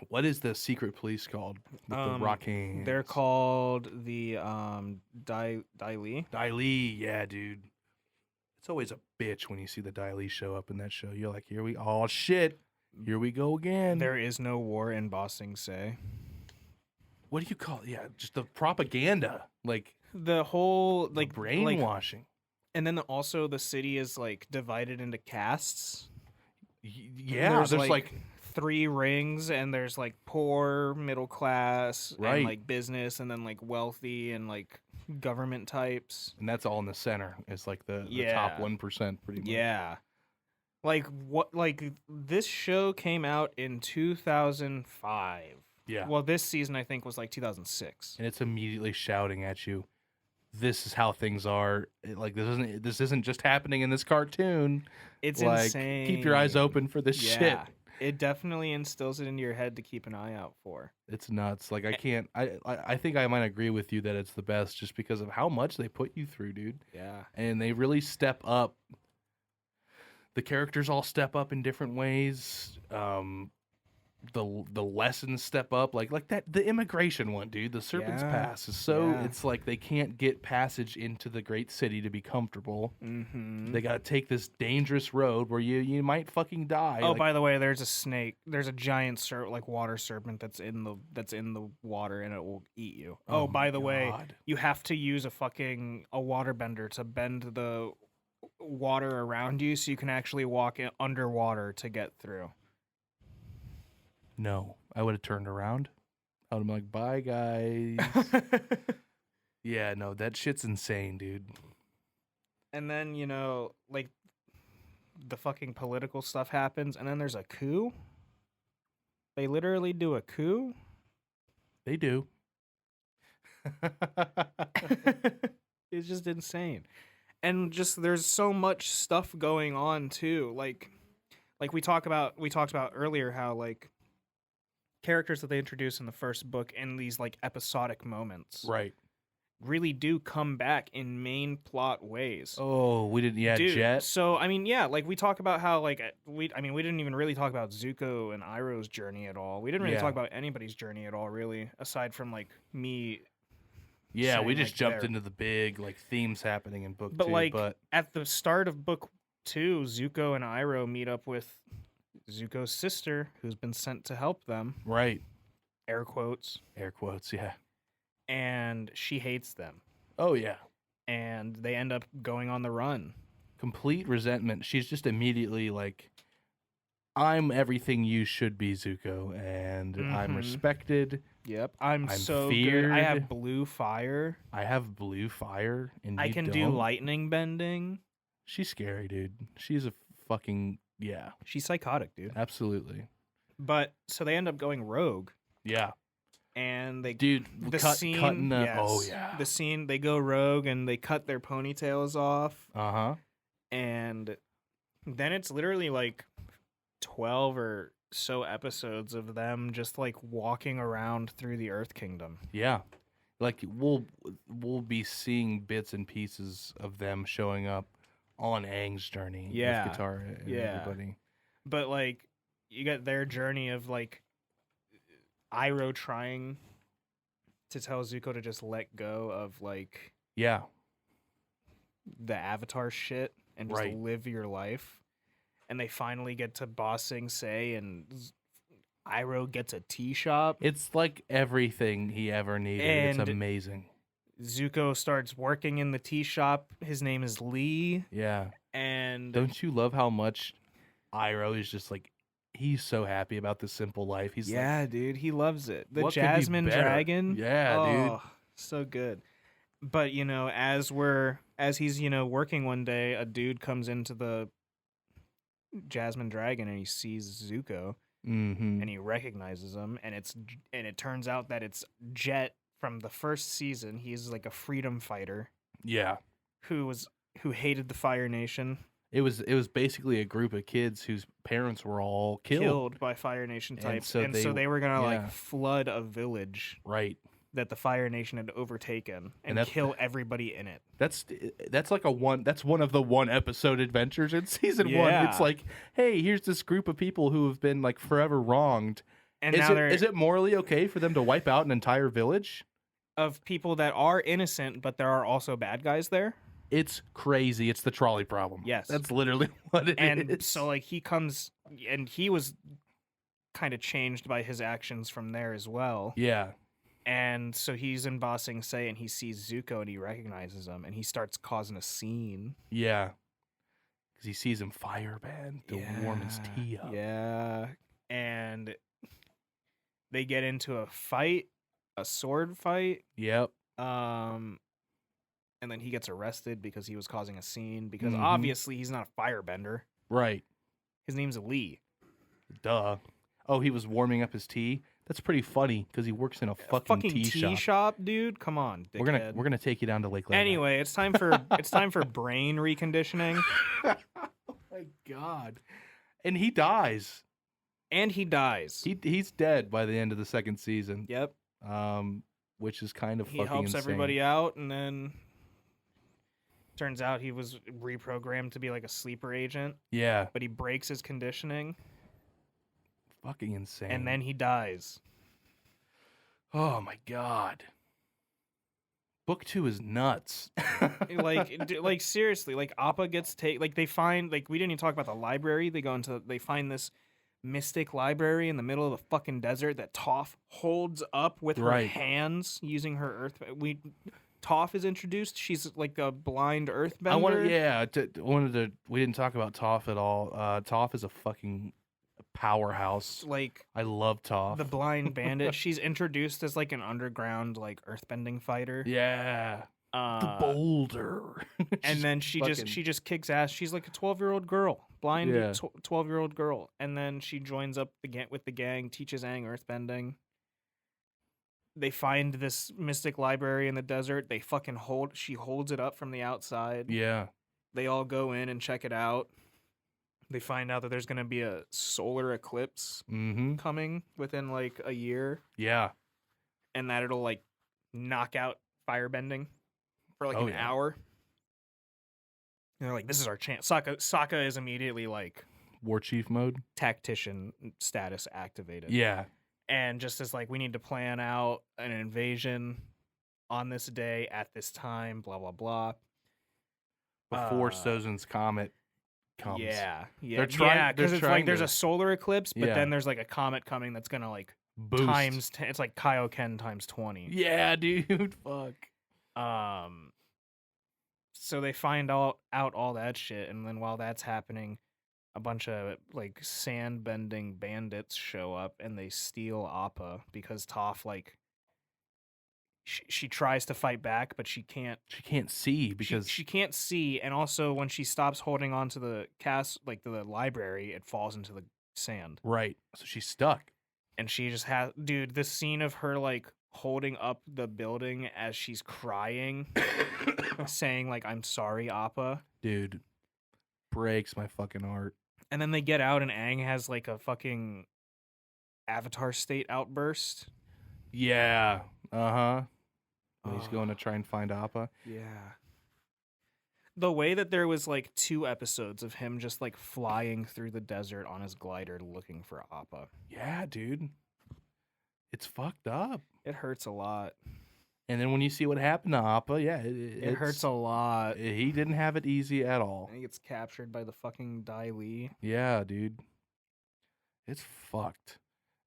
A: What is the secret police called? With the rock hands?
B: They're called the Dai Li.
A: Dai Li, yeah, dude. It's always a bitch when you see the Dai Li show up in that show. You're like, oh shit, here we go again.
B: There is no war in Ba Sing Se.
A: What do you call it? Yeah, just the propaganda. Like,
B: the whole, like,
A: brainwashing.
B: And then also the city is, like, divided into castes.
A: Yeah, there's like
B: 3 rings, and there's like poor, middle class,
A: right,
B: and like business, and then like wealthy and like government types.
A: And that's all in the center. It's like the top 1%, pretty much.
B: Yeah. Like what? Like this show came out in 2005.
A: Yeah.
B: Well, this season I think was like 2006.
A: And it's immediately shouting at you, "This is how things are. Like this isn't just happening in this cartoon.
B: It's
A: like,
B: insane.
A: Keep your eyes open for this shit."
B: It definitely instills it into your head to keep an eye out for.
A: It's nuts. Like, I think I might agree with you that it's the best just because of how much they put you through, dude.
B: Yeah.
A: And they really step up. The characters all step up in different ways. The lessons step up, like that the immigration one, dude. The Serpent's Pass is it's like they can't get passage into the great city to be comfortable.
B: Mm-hmm.
A: They got to take this dangerous road where you might fucking die.
B: Oh, by the way, there's a snake. There's a giant water serpent that's in the water, and it will eat you. Oh, by the way, you have to use a waterbender to bend the water around you so you can actually walk underwater to get through.
A: No, I would have turned around. I would have been like, bye, guys. Yeah, no, that shit's insane, dude.
B: And then, like, the fucking political stuff happens, and then there's a coup. They literally do a coup.
A: They do.
B: It's just insane. And just there's so much stuff going on, too. Like we talked about earlier how, like, characters that they introduce in the first book in these like episodic moments,
A: right,
B: really do come back in main plot ways.
A: Oh, we didn't,
B: Dude,
A: Jet.
B: So I mean, like we talk about how like we didn't even really talk about Zuko and Iroh's journey at all. We didn't really talk about anybody's journey at all, really, aside from like me
A: Yeah,
B: saying,
A: we just
B: like,
A: jumped into the big like themes happening in book
B: but
A: 2.
B: like
A: But
B: at the start of book 2, Zuko and Iroh meet up with Zuko's sister, who's been sent to help them.
A: right,
B: Air quotes.
A: yeah.
B: And she hates them.
A: Oh yeah,
B: And they end up going on the run.
A: complete resentment. She's just immediately like, I'm everything you should be, Zuko, and I'm respected.
B: Yep, I'm so
A: feared.
B: good. I have blue fire.
A: I have blue fire, and
B: I
A: you
B: can
A: don't.
B: do lightning bending.
A: She's scary, dude. She's a fucking
B: She's psychotic, dude.
A: Absolutely.
B: But so they end up going rogue.
A: Yeah.
B: And they
A: cutting the oh yeah.
B: The scene, they go rogue and they cut their ponytails off.
A: Uh-huh.
B: And then it's literally like 12 or so episodes of them just like walking around through the Earth Kingdom.
A: Yeah. Like we'll be seeing bits and pieces of them showing up on Aang's journey with Katara and everybody.
B: But like you get their journey of like Iroh trying to tell Zuko to just let go of like
A: the
B: Avatar shit and just live your life. And they finally get to Ba Sing Se, and Iroh gets a tea shop.
A: It's like everything he ever needed. And it's amazing.
B: Zuko starts working in the tea shop. His name is Lee.
A: Yeah.
B: And
A: don't you love how much Iroh is just like, he's so happy about this simple life. He's
B: dude, he loves it. The Jasmine Dragon.
A: Yeah, dude.
B: So good. But, you know, as he's, you know, working one day, a dude comes into the Jasmine Dragon and he sees Zuko and he recognizes him, and it turns out that it's Jet from the first season. He's like a freedom fighter.
A: Yeah.
B: Who hated the Fire Nation.
A: It was basically a group of kids whose parents were all killed
B: by Fire Nation types,
A: and
B: so they were gonna like flood a village,
A: right?
B: That the Fire Nation had overtaken and kill everybody in it.
A: That's like that's one of the one episode adventures in season 1. It's like, hey, here's this group of people who have been like forever wronged, and is it morally okay for them to wipe out an entire village
B: of people that are innocent, but there are also bad guys there?
A: It's crazy. It's the trolley problem.
B: Yes.
A: That's literally what it is.
B: And so, like, he comes, and he was kind of changed by his actions from there as well.
A: Yeah.
B: And so he's in Ba Sing Se, and he sees Zuko, and he recognizes him, and he starts causing a scene.
A: Yeah. Because he sees him fireband to warm his tea up.
B: Yeah. And they get into a fight, a sword fight.
A: Yep.
B: And then he gets arrested because he was causing a scene, because obviously he's not a firebender.
A: Right.
B: His name's Lee.
A: Duh. Oh, he was warming up his tea? That's pretty funny because he works in a fucking tea
B: shop, dude. Come on, dickhead.
A: We're gonna take you down to Lake Lana.
B: Anyway, it's time for brain reconditioning.
A: Oh my god. And he dies. He's dead by the end of the second season.
B: Yep.
A: Which is kind of fucking insane.
B: He helps everybody out, and then turns out he was reprogrammed to be like a sleeper agent.
A: Yeah.
B: But he breaks his conditioning.
A: Fucking insane.
B: And then he dies.
A: Oh my god. Book 2 is nuts.
B: like seriously, like Appa gets they find, like, we didn't even talk about the library. They find this mystic library in the middle of the fucking desert that Toph holds up with her hands using her earth. Toph is introduced. She's like a blind earthbender.
A: We didn't talk about Toph at all. Toph is a fucking powerhouse.
B: Like,
A: I love Toph.
B: The blind bandit. She's introduced as like an underground like earthbending fighter.
A: Yeah. The boulder.
B: And then she just kicks ass. She's like a 12-year-old girl. Blind 12-year-old girl. And then she joins up with the gang, teaches Aang earthbending. They find this mystic library in the desert. She holds it up from the outside.
A: Yeah.
B: They all go in and check it out. They find out that there's going to be a solar eclipse coming within like a year.
A: Yeah.
B: And that it'll like knock out firebending for like an hour. And they're like, this is our chance. Sokka is immediately like
A: war chief mode.
B: Tactician status activated.
A: Yeah.
B: And just as like, we need to plan out an invasion on this day at this time, blah blah blah.
A: Before Sozin's comet comes.
B: Yeah,
A: They're trying
B: because it's like there's
A: to,
B: a solar eclipse, but
A: Yeah.
B: then there's like a comet coming that's gonna like
A: boost.
B: times 10. It's like Kaioken times 20.
A: Yeah, dude. Fuck.
B: So they find out all that shit, and then while that's happening, a bunch of like sand bending bandits show up and they steal Appa because Toph like she tries to fight back, but she can't.
A: She can't see because
B: she can't see, and also when she stops holding on to the like the library, it falls into the sand.
A: Right. So she's stuck.
B: And she just has, dude, this scene of her like holding up the building as she's crying, saying like, "I'm sorry, Appa."
A: Dude, breaks my fucking heart.
B: And then they get out, and Aang has like a fucking Avatar state outburst.
A: Yeah. Uh-huh. When he's going to try and find Appa.
B: Yeah. The way that there was like 2 episodes of him just like flying through the desert on his glider looking for Appa.
A: Yeah, dude. It's fucked up.
B: It hurts a lot.
A: And then when you see what happened to Appa, yeah,
B: it hurts a lot.
A: He didn't have it easy at all.
B: And he gets captured by the fucking Dai Li.
A: Yeah, dude. It's fucked.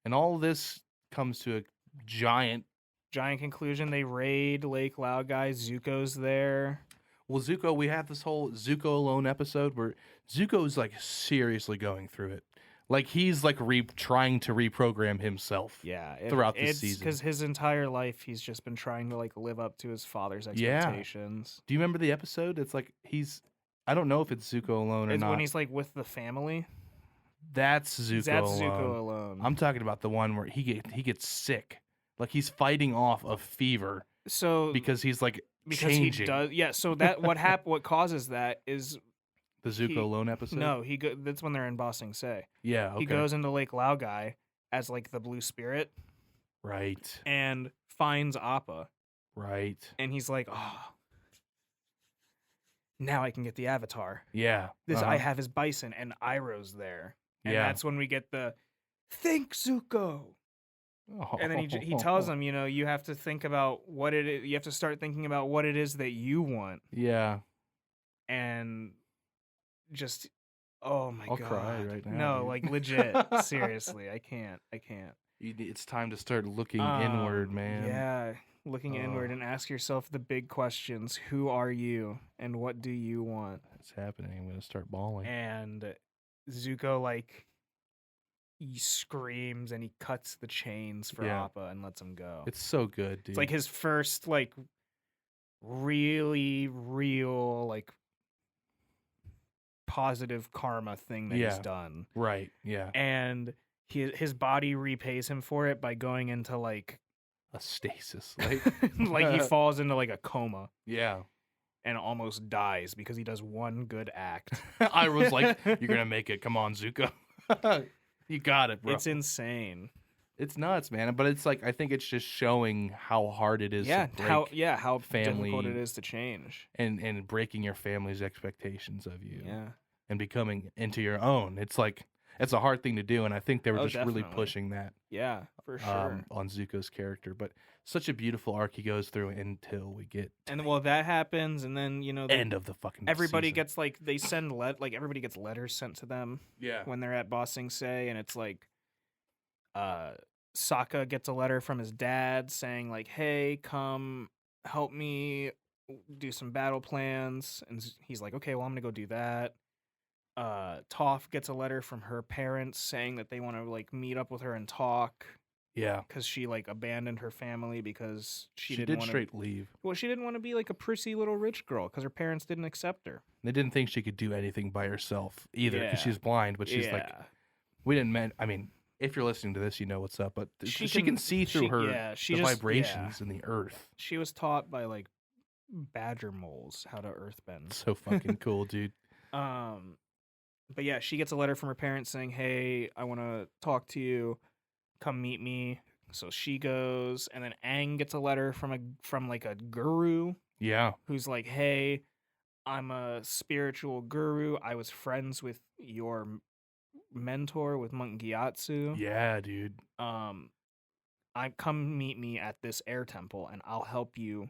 A: And all this comes to a giant
B: conclusion. They raid Lake Laogai. Zuko's there.
A: Well, Zuko, we have this whole Zuko alone episode where Zuko's like seriously going through it. Like he's like trying to reprogram himself.
B: Yeah,
A: throughout this season,
B: because his entire life he's just been trying to like live up to his father's expectations.
A: Yeah. Do you remember the episode? It's like I don't know if it's Zuko alone or not.
B: When he's like with the family.
A: That's Zuko alone.
B: Zuko alone.
A: I'm talking about the one where he gets sick, like he's fighting off a fever.
B: So
A: because he's like changing.
B: He does. Yeah. So that what causes that is.
A: The Zuko alone episode?
B: No, that's when they're in Ba Sing Se.
A: Yeah, okay.
B: He goes into Lake Laogai as like the blue spirit.
A: Right.
B: And finds Appa.
A: Right.
B: And he's like, "Oh, now I can get the Avatar."
A: Yeah.
B: I have his bison, and Iroh's there. And that's when we get the "Think, Zuko." Oh. And then he tells him, you have to think about what it is. You have to start thinking about what it is that you want.
A: Yeah.
B: And just, oh my God.
A: I'll cry right now.
B: No, like legit. Seriously, I can't.
A: It's time to start looking inward, man.
B: Yeah, looking inward and ask yourself the big questions. Who are you and what do you want?
A: It's happening. I'm going to start bawling.
B: And Zuko, like, he screams and he cuts the chains for Appa and lets him go.
A: It's so good, dude.
B: It's like his first, like, really real, like, positive karma thing that he's done.
A: Right, yeah.
B: And his body repays him for it by going into like
A: a stasis. Like
B: like he falls into like a coma.
A: Yeah.
B: And almost dies because he does one good act.
A: I was like, you're going to make it. Come on, Zuko. You got it, bro.
B: It's insane.
A: It's nuts, man. But it's like, I think it's just showing how hard it is to break
B: how
A: family,
B: difficult it is to change.
A: And breaking your family's expectations of you.
B: Yeah.
A: And becoming into your own. It's like, it's a hard thing to do. And I think they were
B: definitely.
A: really pushing that.
B: Yeah, for sure.
A: On Zuko's character. But such a beautiful arc he goes through until we get.
B: And well, that happens. And then,
A: end of the fucking
B: everybody
A: season.
B: Gets like, they send everybody gets letters sent to them.
A: Yeah.
B: When they're at Ba Sing Se. And it's like, Sokka gets a letter from his dad saying like, hey, come help me do some battle plans. And he's like, okay, well, I'm gonna go do that. Toph gets a letter from her parents saying that they want to like meet up with her and talk.
A: Yeah,
B: because she like abandoned her family because she
A: did straight leave.
B: Well, she didn't want to be like a prissy little rich girl because her parents didn't accept her.
A: They didn't think she could do anything by herself either because she's blind. But she's like, we didn't I mean, if you're listening to this, you know what's up. But she can see through the vibrations in the earth.
B: She was taught by like badger moles how to earthbend.
A: So fucking cool, dude.
B: But yeah, she gets a letter from her parents saying, hey, I want to talk to you. Come meet me. So she goes, and then Aang gets a letter from like a guru.
A: Yeah.
B: Who's like, hey, I'm a spiritual guru. I was friends with your mentor, with Monk Gyatso.
A: Yeah, dude.
B: come meet me at this air temple, and I'll help you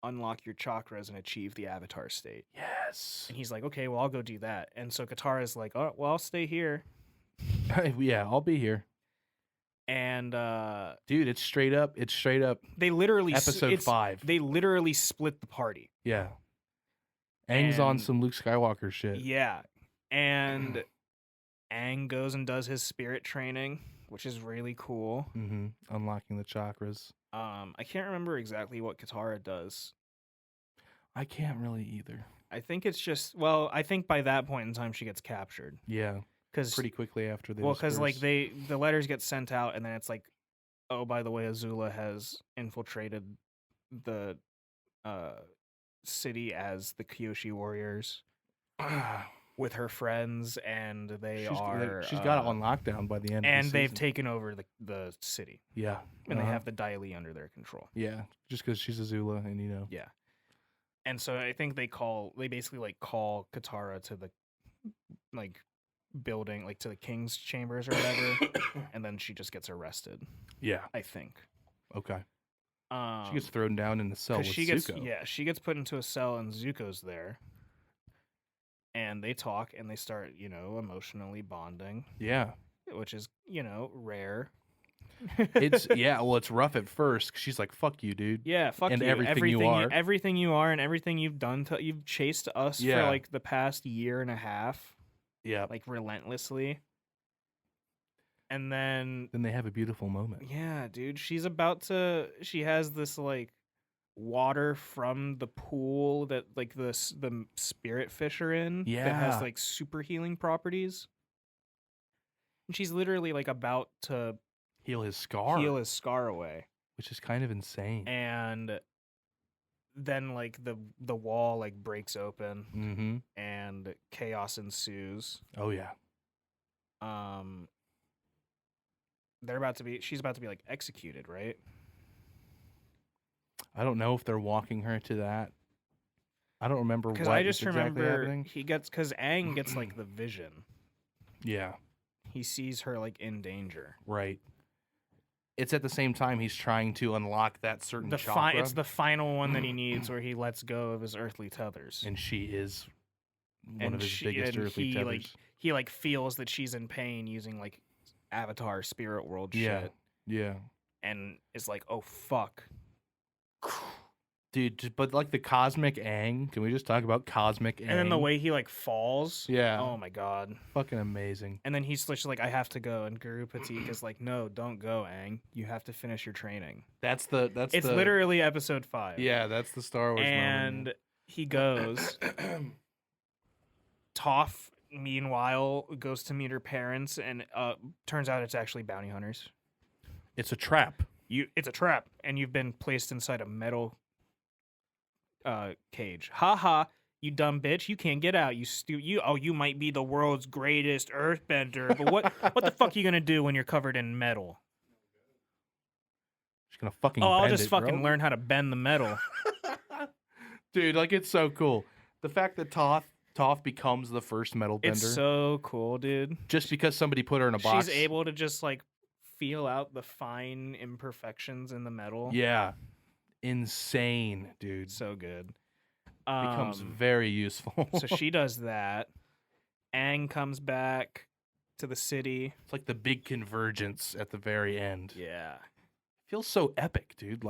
B: unlock your chakras and achieve the avatar state.
A: Yes.
B: And he's like, okay, well, I'll go do that. And so Katara's like, oh, well, I'll stay here.
A: Yeah, I'll be here.
B: And
A: dude, it's straight up.
B: They literally
A: episode 5.
B: They literally split the party.
A: Yeah. Aang's on some Luke Skywalker shit.
B: Yeah. And Aang goes and does his spirit training, which is really cool.
A: Mm-hmm. Unlocking the chakras.
B: I can't remember exactly what Katara does.
A: I can't really either.
B: I think it's just, well, I think by that point in time she gets captured.
A: Yeah. Pretty quickly after they
B: because like the letters get sent out, and then it's like, oh, by the way, Azula has infiltrated the city as the Kyoshi warriors with her friends, and she's got it on lockdown by the end.
A: And
B: of the they've taken over the city.
A: Yeah,
B: and they have the Dai Li under their control.
A: Yeah, just because she's Azula, and
B: Yeah, and so I think they basically like call Katara to the like building, like to the king's chambers or whatever, and then she just gets arrested.
A: Yeah,
B: I think.
A: Okay. She gets thrown down in the cell with Zuko.
B: Yeah, she gets put into a cell, and Zuko's there, and they talk, and they start, emotionally bonding.
A: Yeah,
B: which is rare.
A: It's it's rough at first. 'Cause she's like, "Fuck you, dude."
B: Yeah, fuck
A: and
B: you.
A: Everything you are,
B: and everything you've done. You've chased us for like the past year and a half.
A: Yeah,
B: like relentlessly. And then
A: they have a beautiful moment.
B: Yeah, dude. She has this like water from the pool that like the spirit fish are in.
A: Yeah.
B: That has like super healing properties. And she's literally like about to
A: heal his scar
B: away.
A: Which is kind of insane.
B: And then like the wall like breaks open,
A: mm-hmm.
B: and chaos ensues.
A: Oh yeah.
B: She's about to be like executed, right?
A: I don't know if they're walking her to that. I don't remember what
B: I just remember
A: happening.
B: because Aang gets like the vision.
A: Yeah.
B: He sees her like in danger.
A: Right. It's at the same time he's trying to unlock that certain chakra.
B: It's the final one that he needs, where he lets go of his earthly tethers.
A: And she is one of his biggest earthly tethers.
B: He like feels that she's in pain using like Avatar spirit world shit.
A: Yeah.
B: And it's like, oh fuck.
A: Dude, but like the cosmic Aang, can we just talk about cosmic Aang?
B: And then the way he like falls.
A: Yeah.
B: Oh my god.
A: Fucking amazing.
B: And then he's just like, I have to go. And Guru Patik is like, no, don't go, Aang. You have to finish your training.
A: It's
B: literally episode 5.
A: Yeah, that's the Star Wars
B: and
A: moment.
B: He goes. Toph, meanwhile, goes to meet her parents, and turns out it's actually bounty hunters.
A: It's a trap.
B: It's a trap, and you've been placed inside a metal cage. Ha ha, you dumb bitch! You can't get out. You might be the world's greatest earthbender, but what the fuck are you gonna do when you're covered in metal?
A: She's gonna fucking.
B: I'll just fucking learn how to bend the metal.
A: Dude, like it's so cool. The fact that Toph becomes the first metal bender.
B: It's so cool, dude.
A: Just because somebody put her in a box.
B: She's able to just like feel out the fine imperfections in the metal.
A: Yeah. Insane, dude.
B: So good.
A: Becomes very useful.
B: So she does that. Aang comes back to the city.
A: It's like the big convergence at the very end.
B: Yeah.
A: Feels so epic, dude.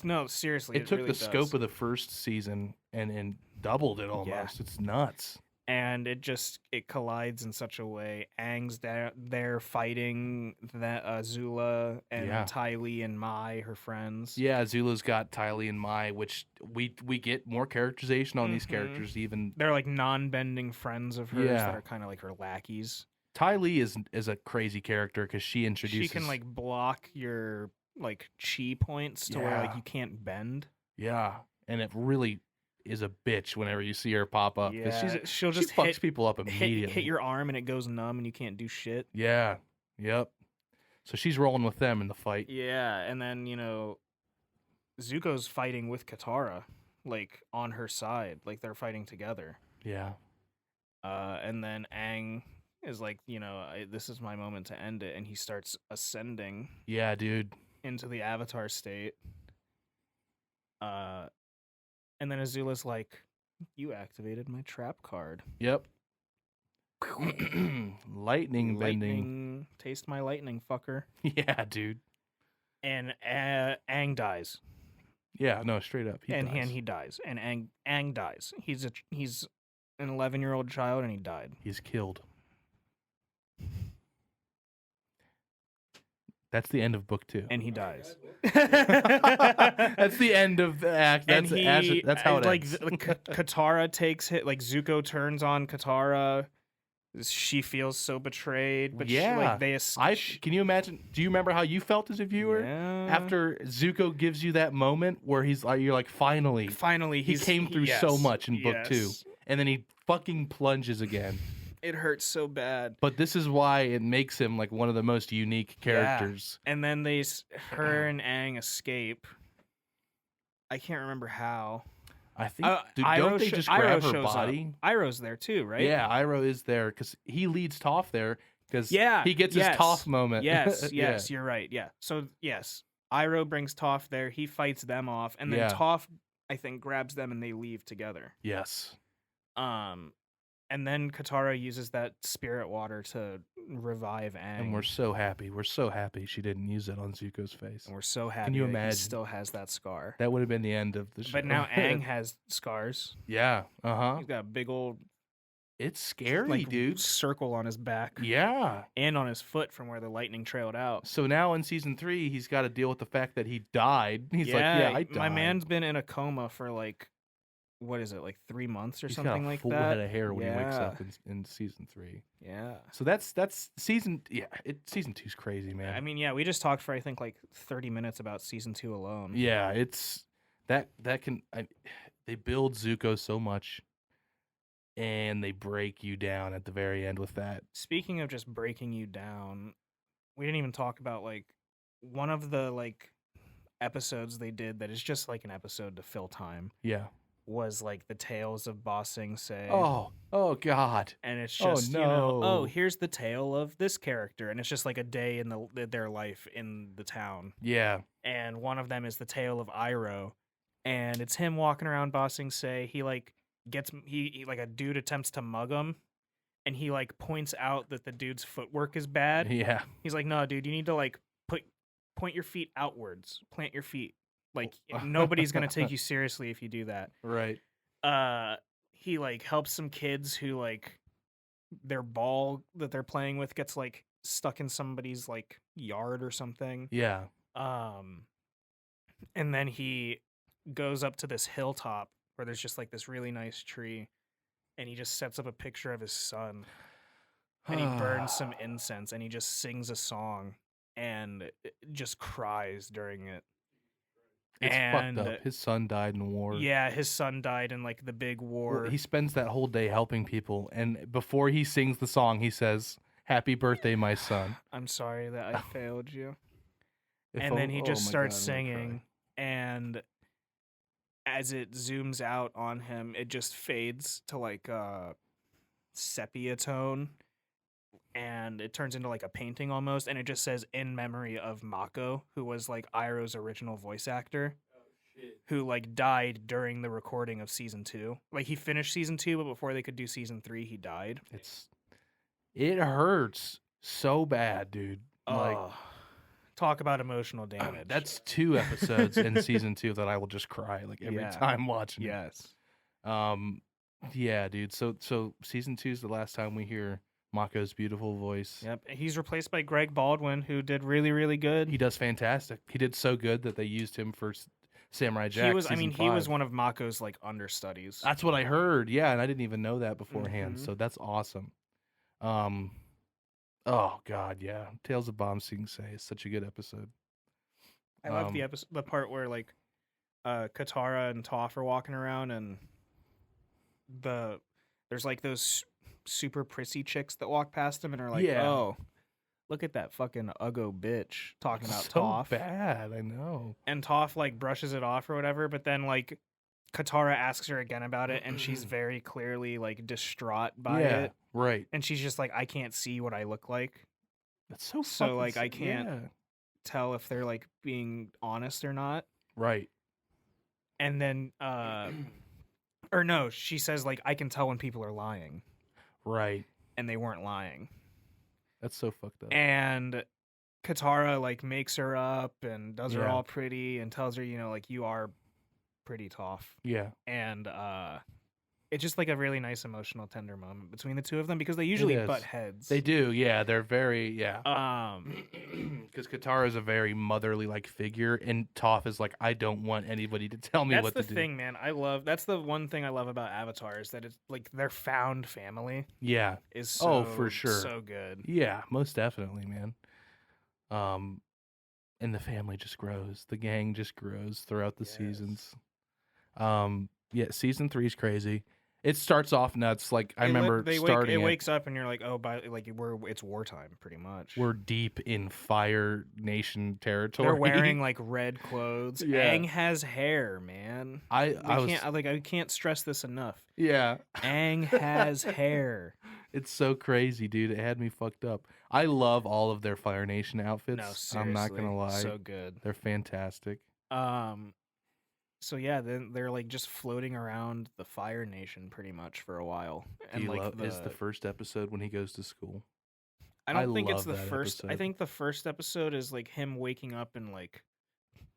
B: No, seriously.
A: It took really the scope of the first season and doubled it almost. Yeah. It's nuts.
B: And it collides in such a way. Aang's there fighting that Azula and Ty Lee and Mai, her friends.
A: Yeah, Azula's got Ty Lee and Mai, which we get more characterization on these characters. Even
B: they're like non-bending friends of hers that are kind of like her lackeys.
A: Ty Lee is a crazy character because she introduces.
B: She can like block your like chi points to where like you can't bend.
A: Yeah, and it really is a bitch whenever you see her pop up.
B: Yeah, she
A: fucks people up immediately.
B: Hit your arm and it goes numb and you can't do shit.
A: Yeah. Yep. So she's rolling with them in the fight.
B: Yeah, and then Zuko's fighting with Katara, like on her side, like they're fighting together.
A: Yeah.
B: And then Aang is like, this is my moment to end it, and he starts ascending.
A: Yeah, dude.
B: into the Avatar state. And then Azula's like, "You activated my trap card."
A: Yep. Lightning bending.
B: Taste my lightning, fucker.
A: Yeah, dude.
B: And Aang dies.
A: Yeah, no, straight up.
B: He dies. And Aang dies. He's an 11-year-old child, and he died.
A: He's killed. That's the end of book 2.
B: And he dies.
A: That's the end of the act. That's how it ends.
B: Katara takes hit. Like Zuko turns on Katara. She feels so betrayed. But
A: yeah, can you imagine? Do you remember how you felt as a viewer after Zuko gives you that moment where you're like, finally, he came through so much in book 2, and then he fucking plunges again.
B: It hurts so bad.
A: But this is why it makes him like one of the most unique characters.
B: Yeah. And then her and Aang escape. I can't remember how.
A: I think don't they just grab her body?
B: Iroh's there too, right?
A: Yeah, Iroh is there because he leads Toph there because he gets his Toph moment.
B: Yes, you're right. Yeah. So yes, Iroh brings Toph there. He fights them off, and then Toph, I think, grabs them and they leave together.
A: Yes.
B: And then Katara uses that spirit water to revive Aang.
A: And we're so happy. We're so happy she didn't use it on Zuko's face.
B: And we're so happy
A: Can you imagine?
B: He still has that scar.
A: That would have been the end of the show.
B: But now Aang has scars.
A: Yeah.
B: He's got a big old...
A: It's scary, dude.
B: Circle on his back.
A: Yeah.
B: And on his foot from where the lightning trailed out.
A: So now in season 3, he's got to deal with the fact that he died. He's I died.
B: My man's been in a coma for like... What is it, like 3 months or something like that?
A: He's got a full head of hair when he wakes up in season 3.
B: Yeah.
A: So that's season. Yeah, season 2's crazy, man.
B: I mean, yeah, we just talked for I think like 30 minutes about season 2 alone.
A: Yeah, it's they build Zuko so much, and they break you down at the very end with that.
B: Speaking of just breaking you down, we didn't even talk about like one of the like episodes they did that is just like an episode to fill time.
A: Yeah.
B: Was like the tales of Ba Sing Se.
A: Oh God!
B: And it's just here's the tale of this character, and it's just like a day in their life in the town.
A: Yeah.
B: And one of them is the tale of Iroh, and it's him walking around Ba Sing Se. He like he like a dude attempts to mug him, and he like points out that the dude's footwork is bad.
A: Yeah.
B: He's like, no, dude, you need to like point your feet outwards, plant your feet. Like nobody's gonna take you seriously if you do that.
A: Right.
B: He like helps some kids who like their ball that they're playing with gets like stuck in somebody's like yard or something.
A: Yeah.
B: And then he goes up to this hilltop where there's just like this really nice tree, and he just sets up a picture of his son, and he burns some incense, and he just sings a song and just cries during it.
A: It's fucked up. His son died in war.
B: Yeah, his son died in like the big war.
A: Well, he spends that whole day helping people, and before he sings the song, he says, "Happy birthday, my son."
B: I'm sorry that I failed you. And then he just starts singing, and as it zooms out on him, it just fades to like a sepia tone, and it turns into like a painting almost, and it just says "in memory of Mako," who was like Iroh's original voice actor, who like died during the recording of season 2. Like he finished season 2, but before they could do season 3, he died.
A: It hurts so bad, dude. Like,
B: talk about emotional damage.
A: That's 2 episodes in season 2 that I will just cry like every time watching.
B: Yes.
A: Yeah, dude. So season 2 is the last time we hear Mako's beautiful voice.
B: Yep. He's replaced by Greg Baldwin, who did really, really good.
A: He does fantastic. He did so good that they used him for Samurai Jack.
B: He was one of Mako's like understudies.
A: That's what I heard. Yeah, and I didn't even know that beforehand. So that's awesome. Oh God, yeah. Tales of Ba Sing Se is such a good episode.
B: I love the part where like Katara and Toph are walking around, and there's like those super prissy chicks that walk past him and are like, "Oh, look at that fucking uggo bitch," talking about Toph.
A: So bad, I know.
B: And Toph like brushes it off or whatever, but then like Katara asks her again about it, and she's very clearly like distraught by it.
A: Right.
B: And she's just like, "I can't see what I look like."
A: That's so
B: like I can't. tell if they're like being honest or not.
A: Right.
B: And then or no, she says like I can tell when people are lying.
A: Right.
B: And they weren't lying.
A: That's so fucked up.
B: And Katara like makes her up and does her all pretty and tells her, like you are pretty tough.
A: Yeah.
B: And it's just like a really nice emotional tender moment between the two of them because they usually butt heads.
A: They do, yeah. They're very, because Katara is a very motherly like figure, and Toph is like, I don't want anybody to tell me what to do.
B: That's the thing, man. That's the one thing I love about Avatar is that it's like their found family.
A: Yeah.
B: Is so,
A: for sure.
B: So good.
A: Yeah, most definitely, man. And the family just grows. The gang just grows throughout the seasons. Season 3 is crazy. It starts off nuts. Like I remember starting.
B: It wakes up and you're like, oh, it's wartime, pretty much.
A: We're deep in Fire Nation territory.
B: They're wearing like red clothes. Aang has hair, man. I can't stress this enough.
A: Yeah,
B: Aang has hair.
A: It's so crazy, dude. It had me fucked up. I love all of their Fire Nation outfits.
B: No, seriously,
A: I'm not gonna lie.
B: So good.
A: They're fantastic.
B: So yeah, then they're like just floating around the Fire Nation pretty much for a while. And
A: is the first episode when he goes to school?
B: I don't think it's the first. Episode. I think the first episode is like him waking up and like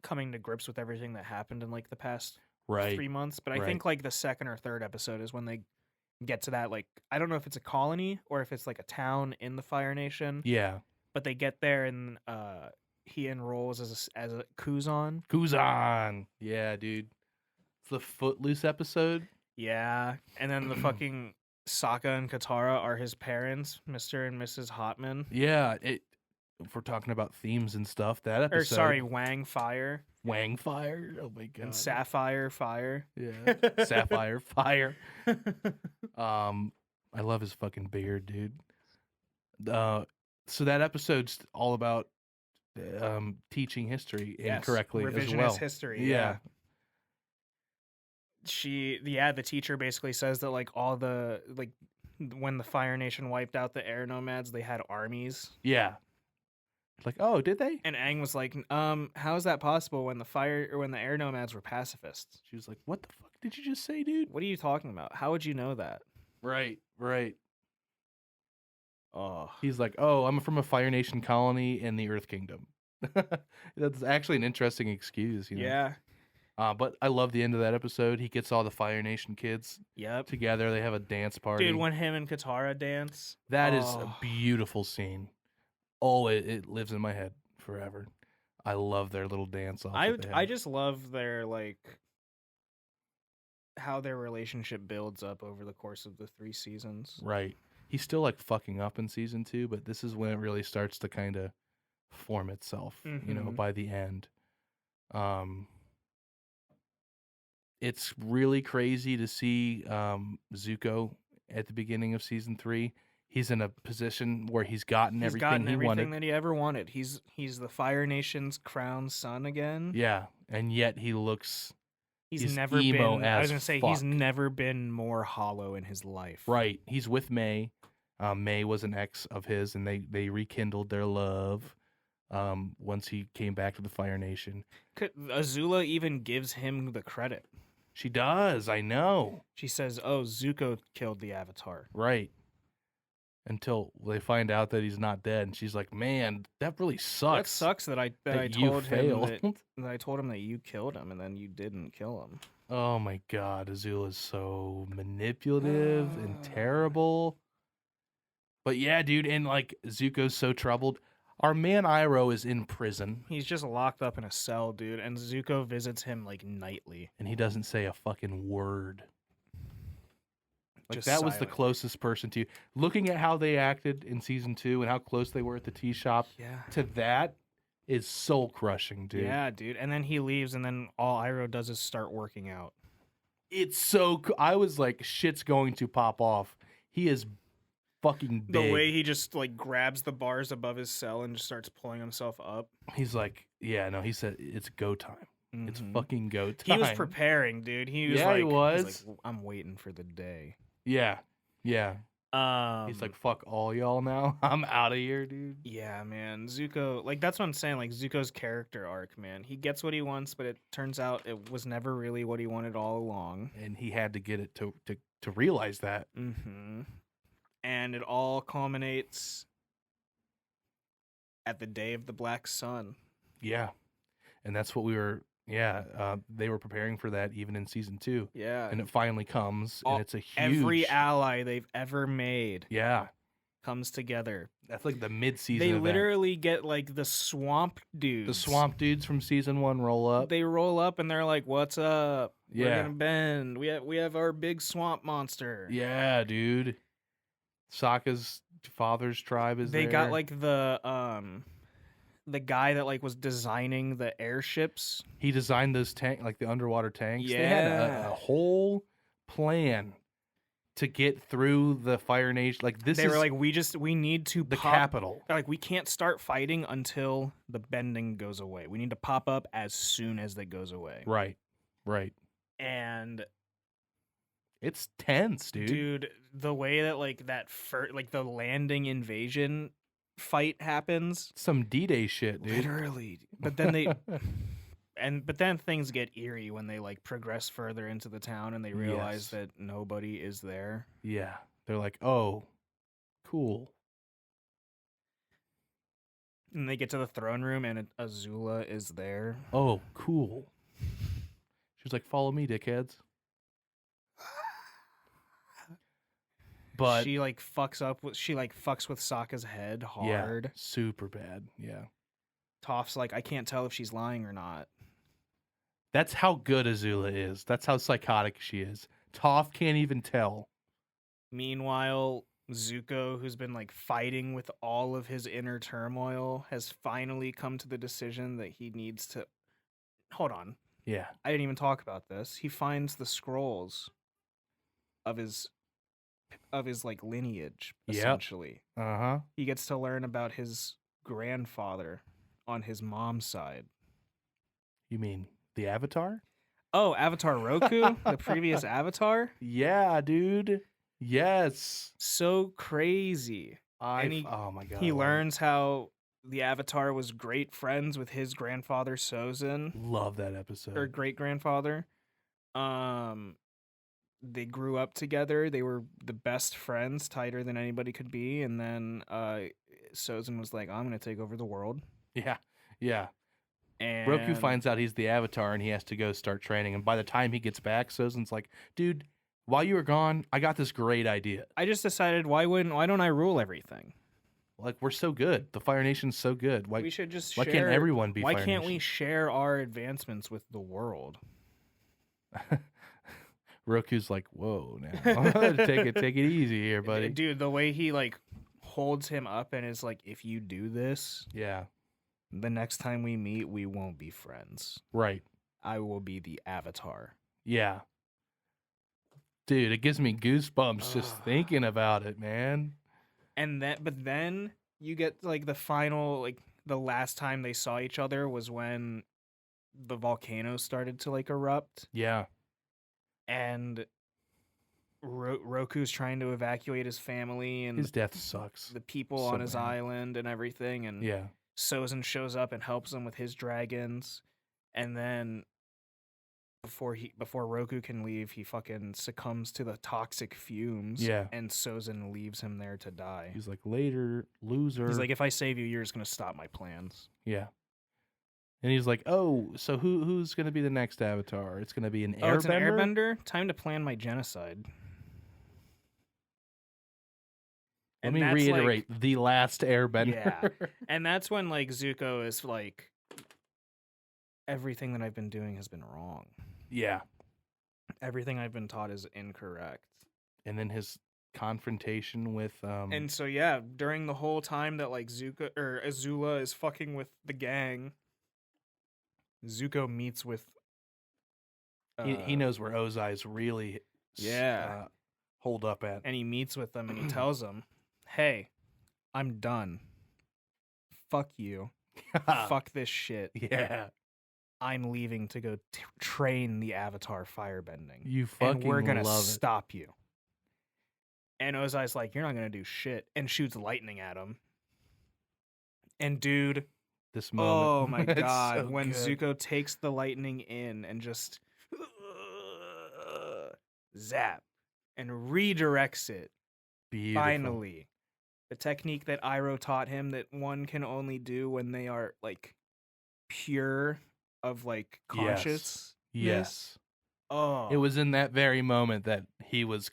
B: coming to grips with everything that happened in like the past 3 months. But I think like the second or third episode is when they get to that, like, I don't know if it's a colony or if it's like a town in the Fire Nation.
A: Yeah.
B: But they get there and he enrolls as a Kuzan.
A: Kuzan. Yeah, dude. It's the Footloose episode.
B: Yeah. And then the fucking Sokka and Katara are his parents, Mr. and Mrs. Hotman.
A: Yeah. If we're talking about themes and stuff, that episode.
B: Or sorry, Wang Fire.
A: Wang Fire? Oh my god.
B: And Sapphire Fire.
A: Yeah. Sapphire Fire. I love his fucking beard, dude. So that episode's all about teaching history incorrectly as well.
B: Revisionist history. Yeah. The teacher basically says that like all the like when the Fire Nation wiped out the air nomads, they had armies.
A: Yeah. Like, oh, did they?
B: And Aang was like, how is that possible when the air nomads were pacifists?
A: She was like, what the fuck did you just say, dude?
B: What are you talking about? How would you know that?
A: Right.
B: Oh.
A: He's like, oh, I'm from a Fire Nation colony in the Earth Kingdom. That's actually an interesting excuse, you know?
B: Yeah.
A: But I love the end of that episode. He gets all the Fire Nation kids together. They have a dance party.
B: Dude, when him and Katara dance.
A: That is a beautiful scene. Oh, it lives in my head forever. I love their little dance off.
B: I just love their like how their relationship builds up over the course of the 3 seasons.
A: Right. He's still like fucking up in season 2, but this is when it really starts to kind of form itself, you know, by the end. It's really crazy to see Zuko at the beginning of season 3. He's in a position where he's gotten everything he wanted.
B: That he ever wanted. He's the Fire Nation's crown son again.
A: Yeah, and yet he looks.
B: He's never
A: emo
B: been.
A: As
B: I was gonna say
A: fuck.
B: He's never been more hollow in his life.
A: Right. He's with May. May was an ex of his, and they rekindled their love. Once he came back to the Fire Nation.
B: Azula even gives him the credit.
A: She does. I know.
B: She says, "Oh, Zuko killed the Avatar."
A: Right. Until they find out that he's not dead, and she's like, "Man, that really sucks.
B: That sucks that I told him that you killed him, and then you didn't kill him."
A: Oh my god, Azula is so manipulative and terrible. But yeah, dude, and like Zuko's so troubled. Our man Iroh is in prison.
B: He's just locked up in a cell, dude, and Zuko visits him like nightly,
A: and he doesn't say a fucking word. Like
B: just
A: that
B: silent.
A: Was the closest person to you. Looking at how they acted in season 2 and how close they were at the tea shop, to that is soul crushing, dude.
B: Yeah, dude. And then he leaves, and then all Iroh does is start working out.
A: It's so cool. I was like, shit's going to pop off. He is fucking big.
B: The way he just like grabs the bars above his cell and just starts pulling himself up.
A: He's like, yeah, no, he said it's go time. Mm-hmm. It's fucking go time.
B: He was preparing, dude. He was
A: he was.
B: I'm waiting for the day.
A: Yeah. He's like, fuck all y'all now. I'm out of here, dude.
B: Yeah, man. Zuko, like, that's what I'm saying. Like, Zuko's character arc, man. He gets what he wants, but it turns out it was never really what he wanted all along.
A: And he had to get it to realize that.
B: Mm-hmm. And it all culminates at the day of the Black Sun.
A: Yeah. And that's what we were... Yeah, they were preparing for that even in season 2.
B: Yeah.
A: And it finally comes, and it's a huge...
B: Every ally they've ever made comes together.
A: That's like the mid-season
B: They
A: event.
B: literally get, like, the swamp dudes.
A: The swamp dudes from season 1 roll up.
B: They roll up, and they're like, what's up? We're gonna bend. We have our big swamp monster.
A: Yeah, dude. Sokka's father's tribe is there.
B: They got, like, the guy that like was designing the airships.
A: He designed those like the underwater tanks.
B: Yeah.
A: They had a whole plan to get through the Fire Nation. Like
B: they were like, we need to
A: the capital.
B: Like, we can't start fighting until the bending goes away. We need to pop up as soon as that goes away.
A: Right.
B: And
A: it's tense, dude.
B: Dude, the way that like like the landing invasion fight happens,
A: some D-Day shit, dude.
B: Literally. But then but then things get eerie when they like progress further into the town and they realize that nobody is there.
A: Yeah. They're like, "Oh, cool."
B: And they get to the throne room and Azula is there.
A: Oh, cool. She's like, "Follow me, dickheads." But
B: she fucks with Sokka's head hard.
A: Yeah, super bad. Yeah.
B: Toph's like, I can't tell if she's lying or not.
A: That's how good Azula is. That's how psychotic she is. Toph can't even tell.
B: Meanwhile, Zuko, who's been like fighting with all of his inner turmoil, has finally come to the decision that he needs to... Hold on.
A: Yeah.
B: I didn't even talk about this. He finds the scrolls of his like lineage, essentially.
A: Uh-huh.
B: He gets to learn about his grandfather on his mom's side.
A: You mean the Avatar?
B: Oh, Avatar Roku? The previous Avatar?
A: Yeah, dude. Yes.
B: So crazy.
A: Oh my god.
B: He learns how the Avatar was great friends with his grandfather Sozin.
A: Love that episode.
B: Or great grandfather. They grew up together. They were the best friends, tighter than anybody could be. And then Sozin was like, I'm going to take over the world.
A: Yeah.
B: And
A: Roku finds out he's the Avatar and he has to go start training. And by the time he gets back, Sozin's like, dude, while you were gone, I got this great idea.
B: I just decided, why don't I rule everything?
A: Like, we're so good. The Fire Nation's so good.
B: We should just
A: why can't everyone be
B: Why
A: Fire
B: can't
A: Nation?
B: we share our advancements with the world?
A: Roku's like, whoa, now take it easy here, buddy.
B: Dude, the way he like holds him up and is like, if you do this, the next time we meet, we won't be friends.
A: Right.
B: I will be the Avatar.
A: Yeah. Dude, it gives me goosebumps just thinking about it, man.
B: But then you get like the final, like the last time they saw each other was when the volcano started to like erupt.
A: Yeah.
B: And Roku's trying to evacuate his family and
A: his death sucks.
B: The people on his island and everything. And Sozin shows up and helps him with his dragons. And then before Roku can leave, he fucking succumbs to the toxic fumes.
A: Yeah.
B: And Sozin leaves him there to die.
A: He's like, later, loser.
B: He's like, if I save you, you're just gonna stop my plans.
A: Yeah. And he's like, oh, so who's going to be the next Avatar? It's going to be an Airbender?
B: It's an Airbender? Time to plan my genocide.
A: Let me reiterate, the Last Airbender.
B: Yeah. And that's when, like, Zuko is like, everything that I've been doing has been wrong.
A: Yeah.
B: Everything I've been taught is incorrect.
A: And then his confrontation with
B: And so during the whole time that like Azula is fucking with the gang, Zuko meets with
A: he knows where Ozai's really hold up at.
B: And he meets with them and he tells them, hey, I'm done. Fuck you. Fuck this shit.
A: Yeah.
B: I'm leaving to go train the Avatar firebending.
A: You fucking
B: and we're gonna
A: love
B: stop you. And Ozai's like, "You're not gonna do shit," and shoots lightning at him. And dude,
A: this moment,
B: oh my god,
A: so
B: when
A: good.
B: Zuko takes the lightning in and just zap and redirects it.
A: Beautiful.
B: Finally, the technique that Iroh taught him that one can only do when they are like pure of like conscious.
A: Yes.
B: Oh,
A: it was in that very moment that he was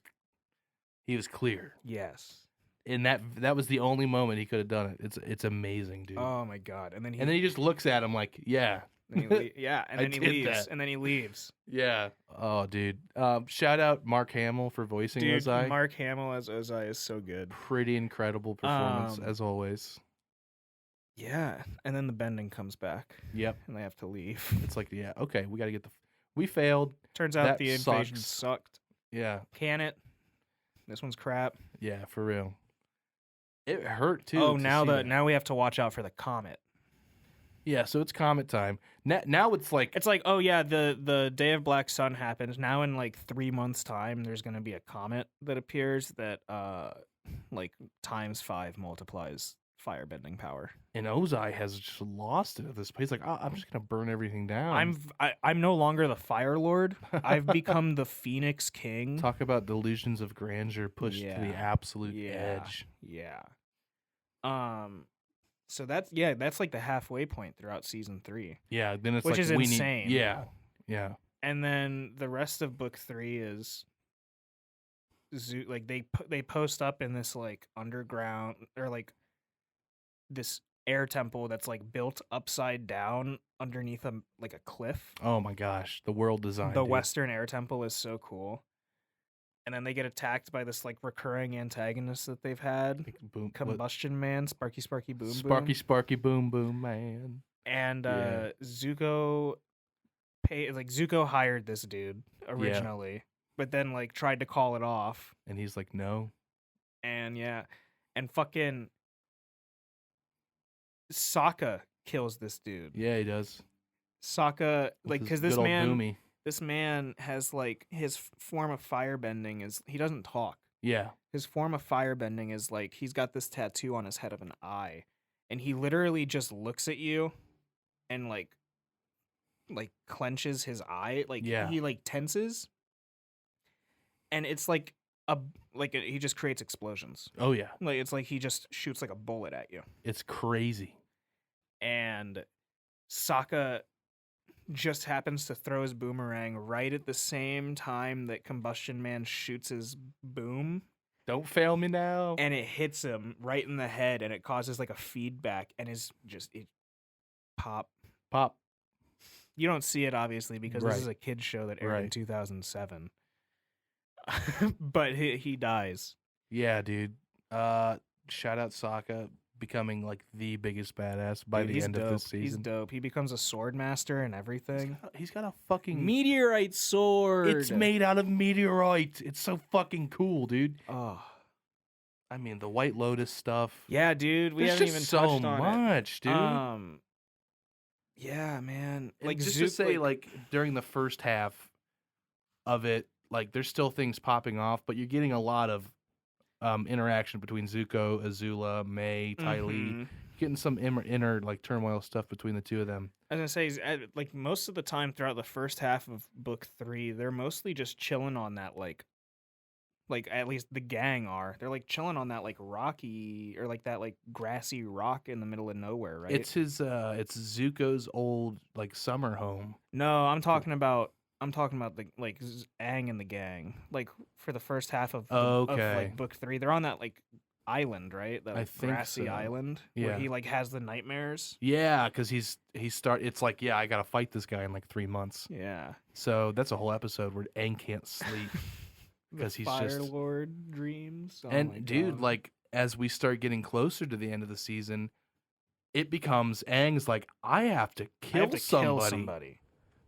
A: clear.
B: Yes.
A: And that was the only moment he could have done it. It's amazing, dude.
B: Oh my god! And then
A: he just looks at him like, yeah.
B: And then he leaves.
A: That.
B: And then he leaves.
A: Yeah. Oh, dude. Shout out Mark Hamill for voicing Ozai.
B: Mark Hamill as Ozai is so good.
A: Pretty incredible performance as always.
B: Yeah. And then the bending comes back.
A: Yep.
B: And they have to leave.
A: It's like, yeah, okay, we got to get we failed.
B: Turns out the invasion sucked.
A: Yeah.
B: Can it? This one's crap.
A: Yeah, for real. It hurt too.
B: Oh, now we have to watch out for the comet.
A: Yeah, so it's comet time. Now it's like
B: oh yeah, the Day of Black Sun happens. Now in like 3 months' time, there's gonna be a comet that appears that like ×5 multiplies firebending power.
A: And Ozai has just lost it at this place. Like, oh, I'm just gonna burn everything down.
B: I'm no longer the Fire Lord. I've become the Phoenix King.
A: Talk about delusions of grandeur pushed to the absolute edge.
B: Yeah. So that's like the halfway point throughout season 3.
A: Yeah, then it's
B: which
A: like
B: is insane.
A: Yeah.
B: And then the rest of book 3 is like they post up in this like underground or like this air temple that's like built upside down underneath a cliff.
A: Oh my gosh, the world design.
B: The Western Air Temple is so cool. And then they get attacked by this like recurring antagonist that they've had, Combustion Man, Sparky Boom Boom.
A: Sparky Boom Boom Man.
B: And Zuko hired this dude originally, but then like tried to call it off.
A: And he's like, no.
B: And and fucking Sokka kills this dude.
A: Yeah, he does.
B: Sokka, like, because this man has like his form of firebending is he doesn't talk.
A: Yeah.
B: His form of firebending is like he's got this tattoo on his head of an eye, and he literally just looks at you, and like clenches his eye, like he like tenses, and it's like he just creates explosions.
A: Oh yeah.
B: Like it's like he just shoots like a bullet at you.
A: It's crazy.
B: And Sokka just happens to throw his boomerang right at the same time that Combustion Man shoots his boom.
A: Don't fail me now.
B: And it hits him right in the head, and it causes like a feedback, and it pop. You don't see it obviously because this is a kid's show that aired in 2007. But he dies.
A: Yeah, dude. Shout out Sokka becoming like the biggest badass by the end of this season.
B: He's dope. He becomes a sword master and everything.
A: He's got a fucking
B: meteorite sword.
A: It's made out of meteorite. It's so fucking cool, dude.
B: Oh.
A: I mean, the White Lotus stuff.
B: Yeah, dude. We haven't even touched on it.
A: So much, dude.
B: Yeah, man.
A: Like just to say, like during the first half of it, like there's still things popping off, but you're getting a lot of interaction between Zuko, Azula, Mai, Ty Lee, getting some inner like turmoil stuff between the two of them.
B: I was gonna say, like most of the time throughout the first half of book 3, they're mostly just chilling on that like at least the gang are. They're like chilling on that like rocky or like that like grassy rock in the middle of nowhere, right?
A: It's it's Zuko's old like summer home.
B: No, I'm talking about the like Aang and the gang. Like for the first half of like book 3, they're on that like island, right? That like, grassy island where he like has the nightmares.
A: Yeah, because it's like, I gotta fight this guy in like 3 months.
B: Yeah.
A: So that's a whole episode where Aang can't sleep because he's
B: Fire
A: just
B: Lord dreams.
A: And dude, like as we start getting closer to the end of the season, it becomes Aang's like, I have to kill somebody.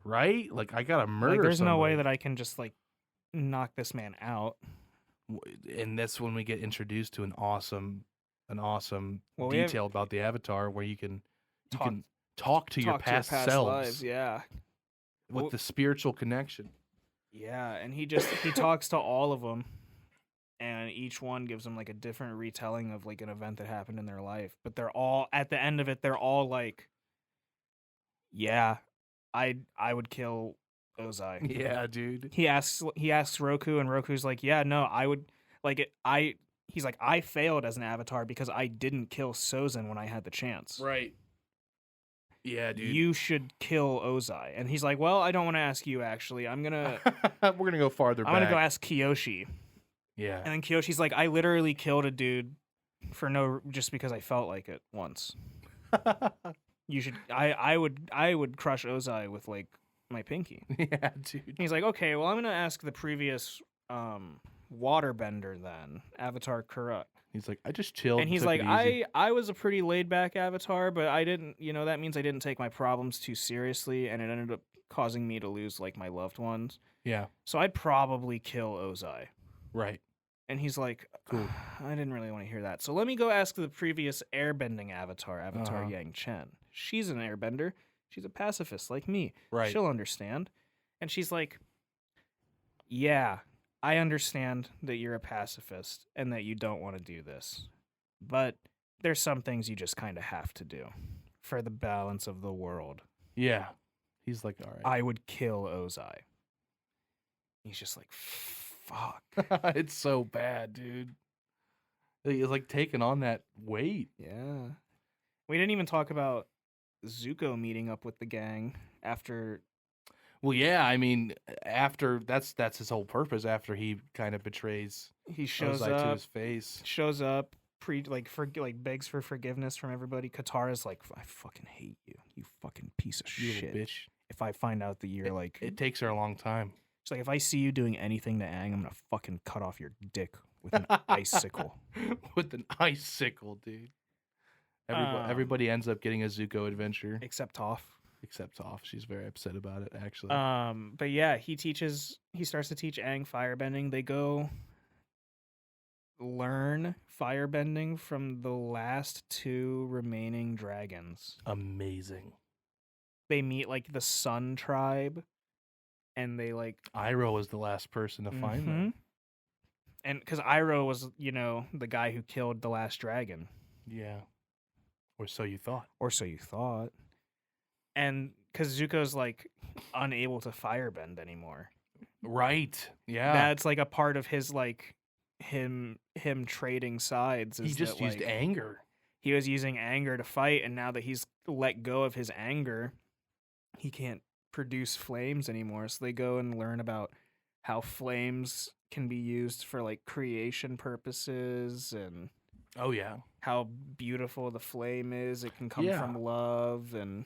A: Right? Like I gotta murder.
B: Like there's
A: somebody.
B: no way that I can just like knock this man out.
A: And that's when we get introduced to an awesome detail about the Avatar where you can talk to your past selves.
B: Lives, yeah.
A: With the spiritual connection.
B: Yeah, and he talks to all of them. and each one gives them like a different retelling of like an event that happened in their life. But they're all at the end of it, they're all like, "Yeah, I would kill Ozai."
A: Yeah, dude.
B: He asks Roku, and Roku's like, "Yeah, no, I would like it. He's like, I failed as an avatar because I didn't kill Sozin when I had the chance.
A: Right. Yeah, dude.
B: You should kill Ozai." And he's like, "Well, I don't want to ask you. Actually, I'm gonna
A: We're gonna go farther.
B: I'm gonna go ask Kiyoshi."
A: Yeah.
B: And then Kiyoshi's like, "I literally killed a dude just because I felt like it once. You should. I would crush Ozai with like my pinky."
A: Yeah, dude.
B: And he's like, "Okay, well, I'm gonna ask the previous waterbender then, Avatar Korra."
A: He's like, I just chilled.
B: And he's like, I was a pretty laid back avatar, but I didn't, that means I didn't take my problems too seriously, and it ended up causing me to lose like my loved ones.
A: Yeah.
B: So I'd probably kill Ozai.
A: Right.
B: And he's like,
A: cool.
B: I didn't really want to hear that. So let me go ask the previous airbending avatar, Yang Chen. She's an airbender. She's a pacifist like me.
A: Right.
B: She'll understand. And she's like, yeah, I understand that you're a pacifist and that you don't want to do this. But there's some things you just kind of have to do for the balance of the world.
A: Yeah. He's like, all right.
B: I would kill Ozai. He's just like, fuck.
A: It's so bad, dude. He's like taking on that weight.
B: Yeah. We didn't even talk about Zuko meeting up with the gang after.
A: Well, yeah, I mean, after that's his whole purpose. After he kind of betrays,
B: he shows
A: Ozai
B: up
A: to his face.
B: Shows up, begs for forgiveness from everybody. Katara's like, I fucking hate you, you fucking piece of
A: You
B: shit.
A: little bitch.
B: If I find out that you're
A: it takes her a long time.
B: She's like, if I see you doing anything to Aang, I'm gonna fucking cut off your dick with an icicle.
A: With an icicle, dude. Everybody ends up getting a Zuko adventure.
B: Except Toph.
A: She's very upset about it, actually.
B: But yeah, he starts to teach Aang firebending. They go learn firebending from the last two remaining dragons.
A: Amazing.
B: They meet like the Sun tribe, and they like
A: Iroh was the last person to find them.
B: And because Iroh was, the guy who killed the last dragon.
A: Yeah. Or so you thought.
B: And because Zuko's like unable to firebend anymore.
A: Right. Yeah.
B: That's like a part of his like him trading sides.
A: He just used anger.
B: He was using anger to fight, and now that he's let go of his anger, he can't produce flames anymore. So they go and learn about how flames can be used for like creation purposes, and how beautiful the flame is. It can come from love, and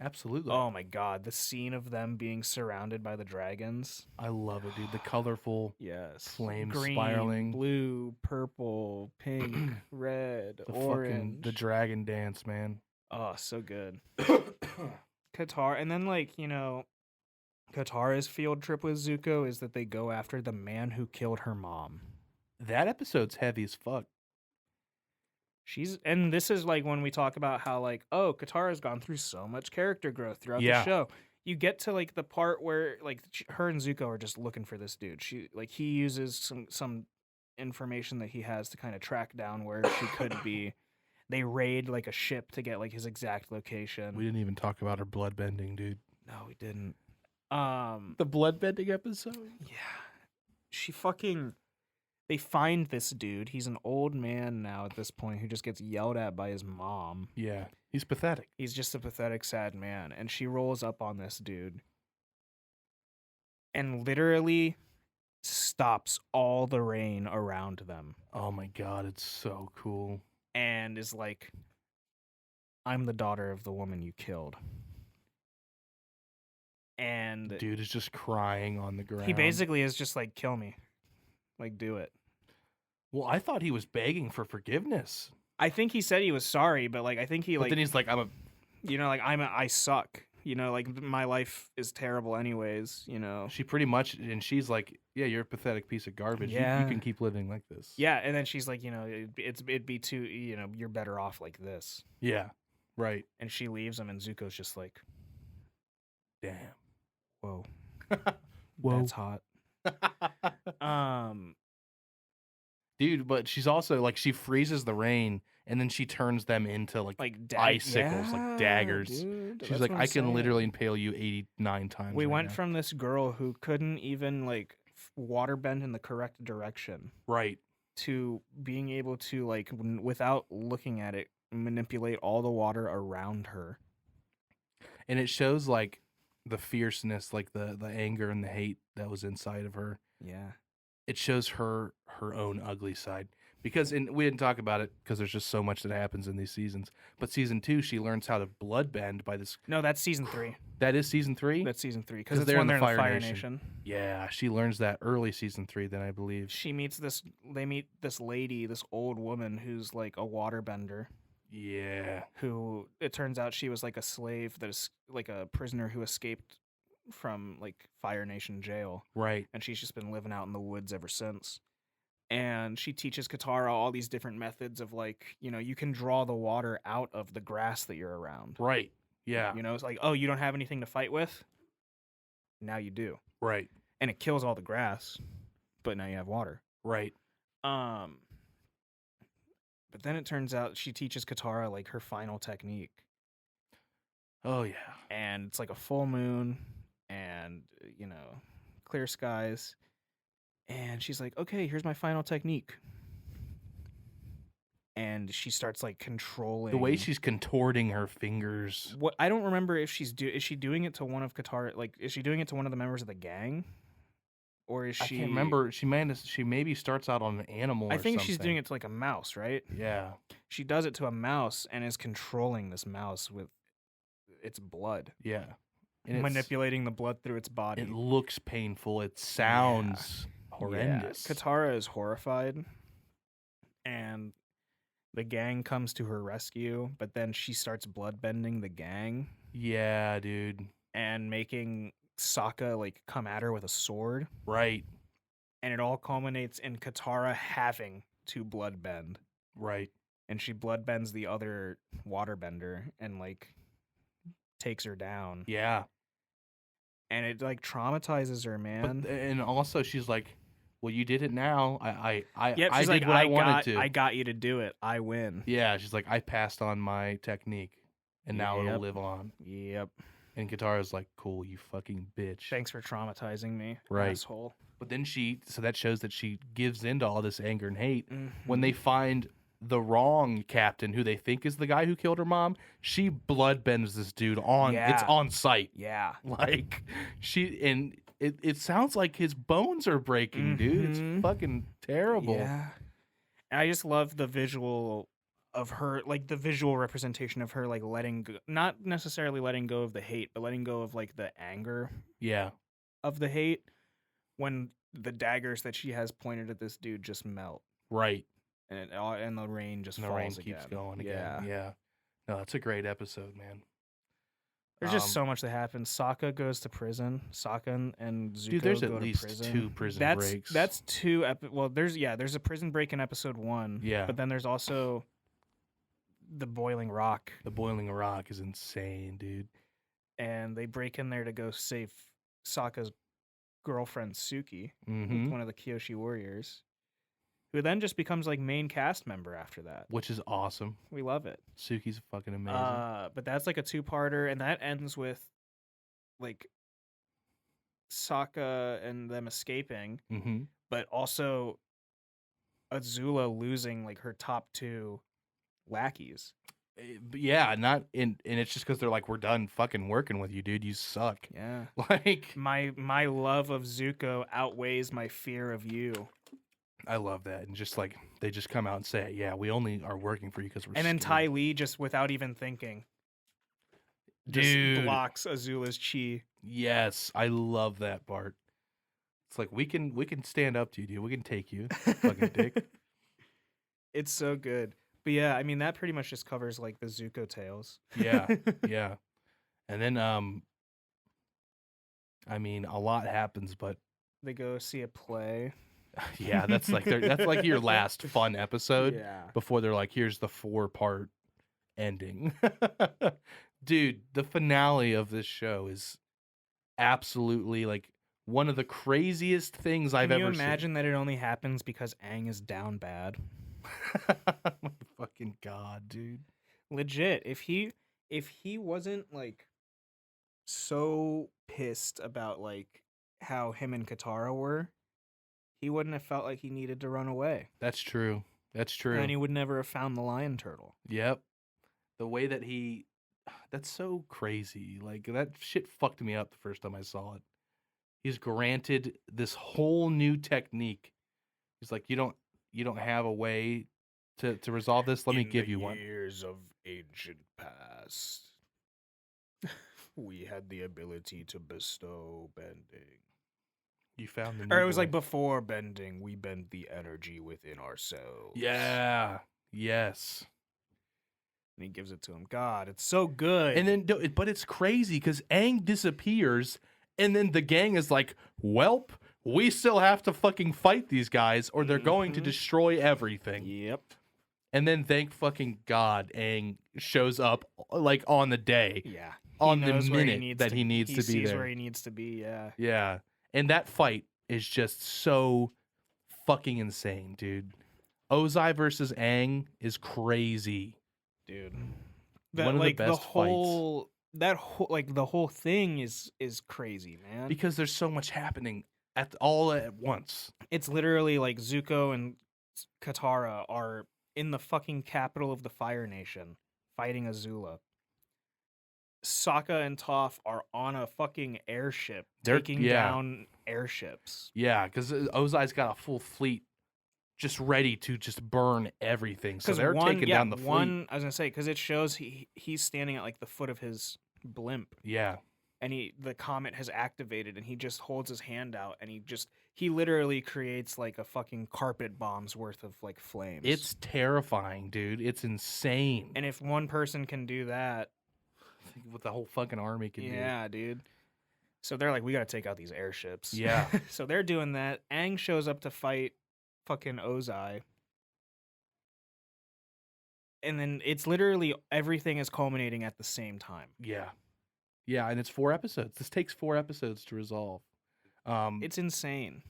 A: absolutely.
B: Oh my god, the scene of them being surrounded by the dragons.
A: I love it, dude. The colorful flames
B: green,
A: spiraling.
B: Blue, purple, pink, red, orange.
A: The dragon dance, man.
B: Oh, so good. Katara, and then Katara's field trip with Zuko is that they go after the man who killed her mom.
A: That episode's heavy as fuck.
B: And this is like when we talk about how Katara's gone through so much character growth throughout the show. You get to like the part where like her and Zuko are just looking for this dude. He uses some information that he has to kind of track down where she could be. They raid like a ship to get like his exact location.
A: We didn't even talk about her bloodbending, dude.
B: No, we didn't.
A: The bloodbending episode?
B: Yeah. They find this dude. He's an old man now at this point who just gets yelled at by his mom.
A: Yeah. He's pathetic.
B: He's just a pathetic, sad man. And she rolls up on this dude and literally stops all the rain around them.
A: Oh my god, it's so cool.
B: And is like, I'm the daughter of the woman you killed. And
A: dude is just crying on the ground.
B: He basically is just like, kill me. Like, do it.
A: Well, I thought he was begging for forgiveness.
B: I think he said he was sorry, but like I think he
A: then he's like,
B: I suck. Like my life is terrible anyways,
A: She pretty much, and she's like, yeah, you're a pathetic piece of garbage.
B: Yeah.
A: You can keep living like this.
B: Yeah, and then she's like, it'd be too, you're better off like this.
A: Yeah, right.
B: And she leaves him, and Zuko's just like,
A: damn.
B: Whoa.
A: Whoa.
B: That's hot.
A: Dude, but she's also like she freezes the rain and then she turns them into like icicles, like daggers.
B: Dude,
A: she's like, I can literally impale you 89 times.
B: We went from this girl who couldn't even like water bend in the correct direction,
A: right,
B: to being able to like without looking at it manipulate all the water around her.
A: And it shows like the fierceness, like the anger and the hate that was inside of her.
B: Yeah.
A: It shows her own ugly side. Because we didn't talk about it because there's just so much that happens in these seasons. But season 2, she learns how to bloodbend by this.
B: No, that's season 3.
A: That is season 3?
B: That's season 3 because it's when they're in the Fire Nation.
A: Yeah, she learns that early season 3, then I believe.
B: They meet this lady, this old woman who's like a waterbender.
A: Yeah.
B: Who it turns out she was like a slave that is like a prisoner who escaped from like Fire Nation jail.
A: Right.
B: And she's just been living out in the woods ever since. And she teaches Katara all these different methods of like, you can draw the water out of the grass that you're around.
A: Right. Yeah.
B: It's like, oh, you don't have anything to fight with? Now you do.
A: Right.
B: And it kills all the grass, but now you have water.
A: Right.
B: But then it turns out she teaches Katara like her final technique.
A: Oh yeah.
B: And it's like a full moon and clear skies. And she's like, okay, here's my final technique. And she starts like controlling
A: the way she's contorting her fingers.
B: What I don't remember if is she doing it to one of Katara, like is she doing it to one of the members of the gang? Or is she?
A: I can't remember. She maybe starts out on an animal.
B: I think she's doing it to like a mouse, right?
A: Yeah.
B: She does it to a mouse and is controlling this mouse with its blood.
A: Yeah. And
B: manipulating the blood through its body.
A: It looks painful. It sounds horrendous.
B: Yeah. Katara is horrified, and the gang comes to her rescue, but then she starts bloodbending the gang.
A: Yeah, dude.
B: And making Sokka like come at her with a sword.
A: Right.
B: And it all culminates in Katara having to bloodbend.
A: Right.
B: And she bloodbends the other waterbender and like takes her down.
A: Yeah.
B: And it like traumatizes her, man.
A: And also she's like, well, you did it now. I
B: did
A: like, what I wanted to.
B: I got you to do it. I win.
A: Yeah, she's like, I passed on my technique, and now it'll live on.
B: Yep.
A: And Katara's like, cool, you fucking bitch.
B: Thanks for traumatizing me, asshole.
A: But then so that shows that she gives into all this anger and hate. When they find the wrong captain, who they think is the guy who killed her mom, she bloodbends this dude it's on sight.
B: Yeah.
A: Like, it sounds like his bones are breaking, dude. It's fucking terrible.
B: Yeah. And I just love the visual of her, like the visual representation of her, like letting go, not necessarily letting go of the hate, but letting go of like the anger.
A: Yeah.
B: Of the hate when the daggers that she has pointed at this dude just melt.
A: Right.
B: And the rain just falls again.
A: Keeps going again. Yeah. No, that's a great episode, man.
B: There's just so much that happens. Sokka goes to prison. Sokka and Zuko
A: Dude, there's
B: go
A: at least
B: to prison.
A: 2 prison breaks.
B: That's 2 there's a prison break in episode 1.
A: Yeah.
B: But then there's also the Boiling Rock.
A: The Boiling Rock is insane, dude.
B: And they break in there to go save Sokka's girlfriend Suki, one of the Kyoshi warriors, who then just becomes like main cast member after that.
A: Which is awesome.
B: We love it.
A: Suki's fucking amazing.
B: But that's like a 2-parter, and that ends with like Sokka and them escaping, but also Azula losing like her top 2 lackeys.
A: Yeah, and it's just because they're like, we're done fucking working with you, dude. You suck.
B: Yeah.
A: Like
B: my love of Zuko outweighs my fear of you.
A: I love that. And just like they just come out and say, yeah, we only are working for you because we're
B: And then Ty Lee, just without even thinking, just blocks Azula's chi.
A: Yes, I love that part. It's like we can stand up to you, dude. We can take you, fucking dick.
B: It's so good. But yeah, I mean that pretty much just covers like the Zuko tales.
A: Yeah, yeah. And then I mean a lot happens, but
B: they go see a play.
A: Yeah, that's like your last fun episode.
B: Yeah.
A: Before they're like, here's the 4-part ending. Dude, the finale of this show is absolutely like one of the craziest things I've ever seen.
B: Can you imagine that it only happens because Aang is down bad?
A: My fucking God, dude.
B: Legit, if he wasn't like so pissed about like how him and Katara were, he wouldn't have felt like he needed to run away.
A: That's true. That's true.
B: And he would never have found the lion turtle.
A: Yep. The way that that's so crazy. Like, that shit fucked me up the first time I saw it. He's granted this whole new technique. He's like, you don't have a way to resolve this? Let me give you one.
B: In the years of ancient past, we had the ability to bestow bending.
A: You found the
B: Or it was like before bending, we bend the energy within ourselves.
A: Yeah. Yes.
B: And he gives it to him. God, it's so good.
A: And then, but it's crazy because Aang disappears, and then the gang is like, welp, we still have to fucking fight these guys, or they're going to destroy everything.
B: Yep.
A: And then, thank fucking God, Aang shows up like on the day.
B: Yeah.
A: On the minute that he needs to be there.
B: He sees where he needs to be, yeah.
A: Yeah. And that fight is just so fucking insane, dude. Ozai versus Aang is crazy.
B: Dude.
A: One of the best fights.
B: The whole thing is crazy, man.
A: Because there's so much happening all at once.
B: It's literally like Zuko and Katara are in the fucking capital of the Fire Nation fighting Azula. Sokka and Toph are on a fucking airship taking down airships.
A: Yeah, because Ozai's got a full fleet just ready to just burn everything. So they're taking down the fleet.
B: I was gonna say, because it shows he's standing at like the foot of his blimp.
A: Yeah.
B: And the comet has activated, and he just holds his hand out, and he literally creates like a fucking carpet bomb's worth of like flames.
A: It's terrifying, dude. It's insane.
B: And if one person can do that,
A: think what the whole fucking army can do.
B: Yeah, dude. So they're like, we gotta take out these airships.
A: Yeah.
B: So they're doing that. Aang shows up to fight fucking Ozai. And then it's literally everything is culminating at the same time.
A: Yeah. Yeah, and it's 4 episodes. This takes 4 episodes to resolve.
B: It's insane.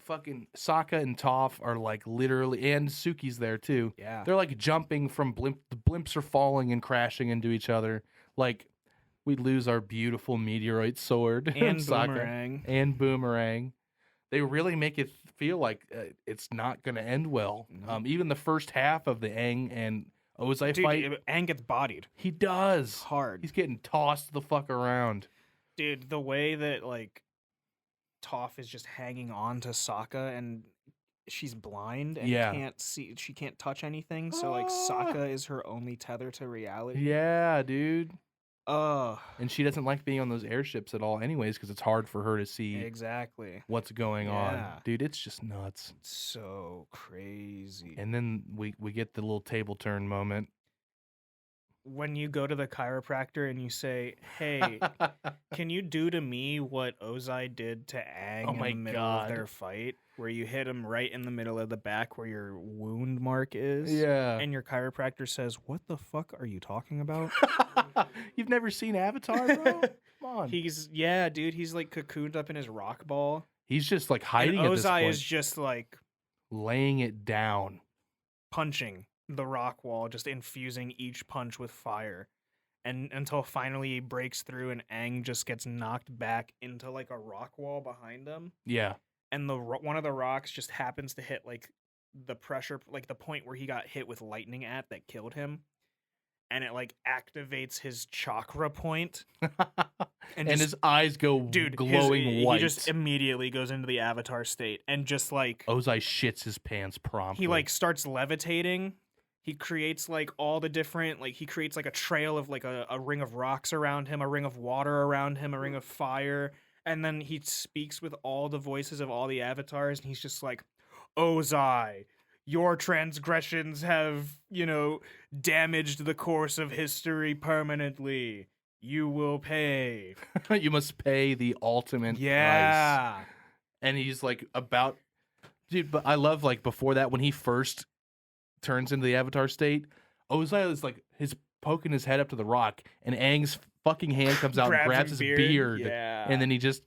A: Fucking Sokka and Toph are like literally, and Suki's there too.
B: Yeah.
A: They're like jumping from the blimps are falling and crashing into each other. Like, we lose our beautiful meteorite sword.
B: And
A: Sokka,
B: Boomerang.
A: And Boomerang. They really make it feel like it's not going to end well.
B: No.
A: Even the first half of the Aang and Ozai fight.
B: Aang gets bodied.
A: He does.
B: Hard.
A: He's getting tossed the fuck around.
B: Dude, the way that, like, Toph is just hanging on to Sokka and she's blind and can't see, she can't touch anything. So, like, Sokka is her only tether to reality.
A: Yeah, dude.
B: Ugh.
A: And she doesn't like being on those airships at all anyways because it's hard for her to see
B: exactly
A: what's going on. Dude, it's just nuts.
B: So crazy.
A: And then we get the little table turn moment.
B: When you go to the chiropractor and you say, hey, can you do to me what Ozai did to Aang in the middle of their fight? Where you hit him right in the middle of the back where your wound mark is?
A: Yeah.
B: And your chiropractor says, what the fuck are you talking about?
A: You've never seen Avatar, bro? Come on.
B: Yeah, dude. He's like cocooned up in his rock ball.
A: He's just like hiding
B: and
A: at this point.
B: Ozai is just like
A: laying it down.
B: Punching the rock wall, just infusing each punch with fire. And until finally he breaks through and Aang just gets knocked back into like a rock wall behind him.
A: Yeah.
B: And one of the rocks just happens to hit like the pressure, like the point where he got hit with lightning at that killed him. And it like activates his chakra point.
A: and his eyes go glowing white.
B: He just immediately goes into the Avatar state and just like...
A: Ozai shits his pants promptly.
B: He like starts levitating. He creates like all the different, like he creates like a trail of like a ring of rocks around him, a ring of water around him, a ring of fire. And then he speaks with all the voices of all the avatars. And he's just like, Ozai, your transgressions have, damaged the course of history permanently. You will pay.
A: You must pay the ultimate price. And he's like dude, but I love like before that when he first turns into the Avatar state, Ozai is like poking his head up to the rock and Aang's fucking hand comes out and grabs his beard.
B: Yeah.
A: And then he just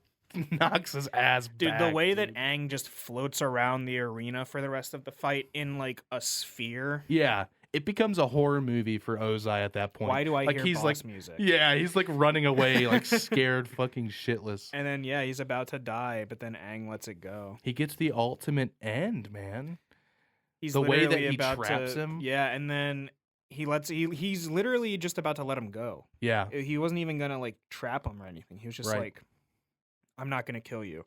A: knocks his ass
B: dude,
A: back.
B: The way that Aang just floats around the arena for the rest of the fight in like a sphere.
A: Yeah. It becomes a horror movie for Ozai at that point.
B: Why do I
A: like,
B: hear
A: he's
B: boss
A: like,
B: music?
A: Yeah, he's like running away, like scared fucking shitless.
B: And then, yeah, he's about to die, but then Aang lets it go.
A: He gets the ultimate end, man.
B: He's
A: the way that he
B: about
A: traps him.
B: Yeah, and then he's literally just about to let him go.
A: Yeah.
B: He wasn't even gonna like trap him or anything. He was just like, I'm not gonna kill you.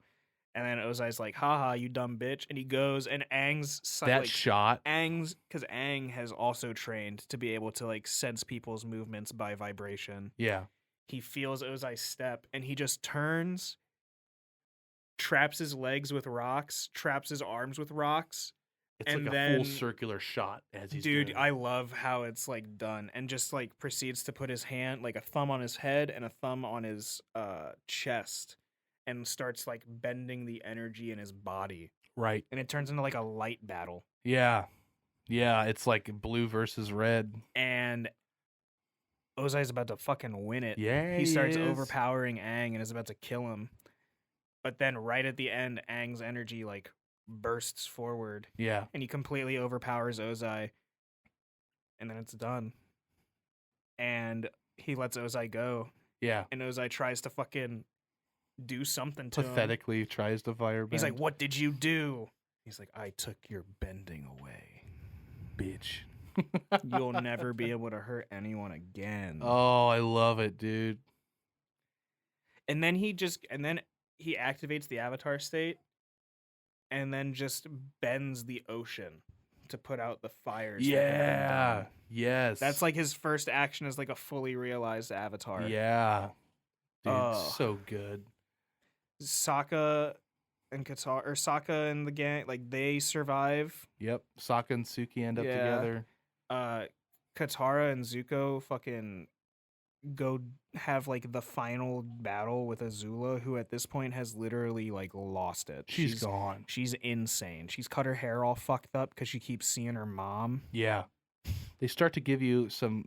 B: And then Ozai's like, haha, you dumb bitch. And he goes, and Aang's
A: shot.
B: Because Aang has also trained to be able to like sense people's movements by vibration.
A: Yeah.
B: He feels Ozai's step, and he just turns, traps his legs with rocks, traps his arms with rocks.
A: It's like a full circular shot as he's doing it.
B: I love how it's like done, and just like proceeds to put his hand, like a thumb on his head and a thumb on his chest, and starts like bending the energy in his body.
A: Right.
B: And it turns into like a light battle.
A: Yeah. Yeah, it's like blue versus red.
B: And Ozai's about to fucking win it.
A: Yeah,
B: he starts overpowering Aang and is about to kill him. But then right at the end, Aang's energy like bursts forward.
A: Yeah.
B: And he completely overpowers Ozai. And then it's done. And he lets Ozai go.
A: Yeah.
B: And Ozai tries to fucking do something to him.
A: Pathetically tries to firebend.
B: He's like, what did you do? He's like, I took your bending away.
A: Bitch.
B: You'll never be able to hurt anyone again.
A: Oh, I love it, dude.
B: And then he activates the Avatar state and then just bends the ocean to put out the fires.
A: Yeah. Yes.
B: That's like his first action as like a fully realized Avatar.
A: Yeah. Dude, so good.
B: Sokka and Katara, or Sokka and the gang, like they survive.
A: Yep. Sokka and Suki end up together.
B: Katara and Zuko fucking go have like the final battle with Azula, who at this point has literally like lost it.
A: She's gone.
B: She's insane. She's cut her hair all fucked up because she keeps seeing her mom.
A: Yeah. They start to give you some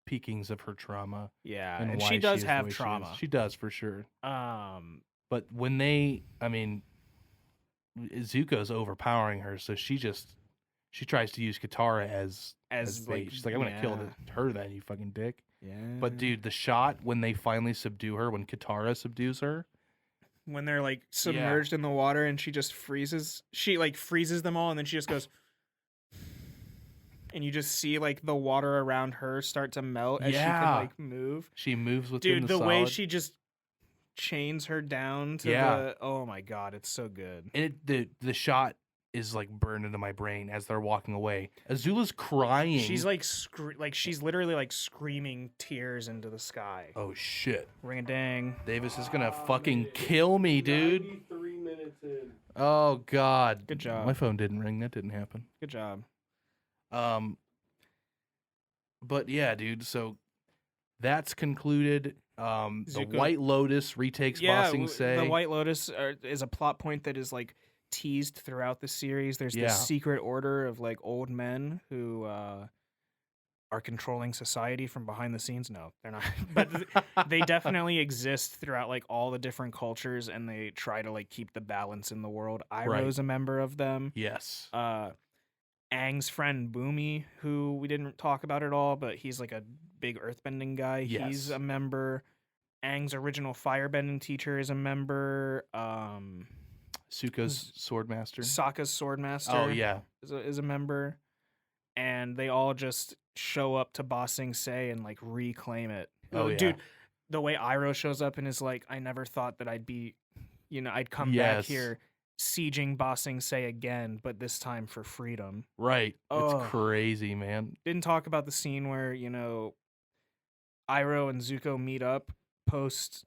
A: peekings of her trauma.
B: Yeah, and she does have trauma.
A: She does for sure. But when Zuko's overpowering her, so she tries to use Katara as bait.
B: Like,
A: she's like, I'm gonna kill her then, you fucking dick.
B: Yeah.
A: But dude, the shot when they finally subdue her, when Katara subdues her,
B: when they're like submerged in the water and she just freezes, she like freezes them all, and then she just goes. And you just see like the water around her start to melt as she can like move.
A: She moves within
B: the
A: solid.
B: way she just chains her down to the oh my god, it's so good.
A: And the shot is like burned into my brain as they're walking away. Azula's crying.
B: She's like she's literally like screaming tears into the sky.
A: Oh shit.
B: Ring a dang.
A: Davis is gonna fucking kill me, dude.
C: 93 minutes in.
A: Oh god.
B: Good job.
A: My phone didn't ring. That didn't happen.
B: Good job.
A: But yeah, dude, so that's concluded. The White Lotus retakes Ba Sing Se.
B: The White Lotus is a plot point that is like teased throughout the series. There's this secret order of like old men who are controlling society from behind the scenes. No, they're not. But they definitely exist throughout like all the different cultures, and they try to like keep the balance in the world. Iroh's a member of them.
A: Yes.
B: Aang's friend Boomy, who we didn't talk about at all, but he's like a big earthbending guy.
A: Yes.
B: He's a member. Aang's original firebending teacher is a member.
A: Sokka's swordmaster.
B: Sokka's swordmaster.
A: Oh yeah,
B: is a member, and they all just show up to Ba Sing Se and like reclaim it.
A: Oh yeah.
B: Dude, the way Iroh shows up and is like, I never thought that I'd come back here sieging Ba Sing Se again, but this time for freedom.
A: Right. It's crazy, man.
B: Didn't talk about the scene where, Iroh and Zuko meet up post,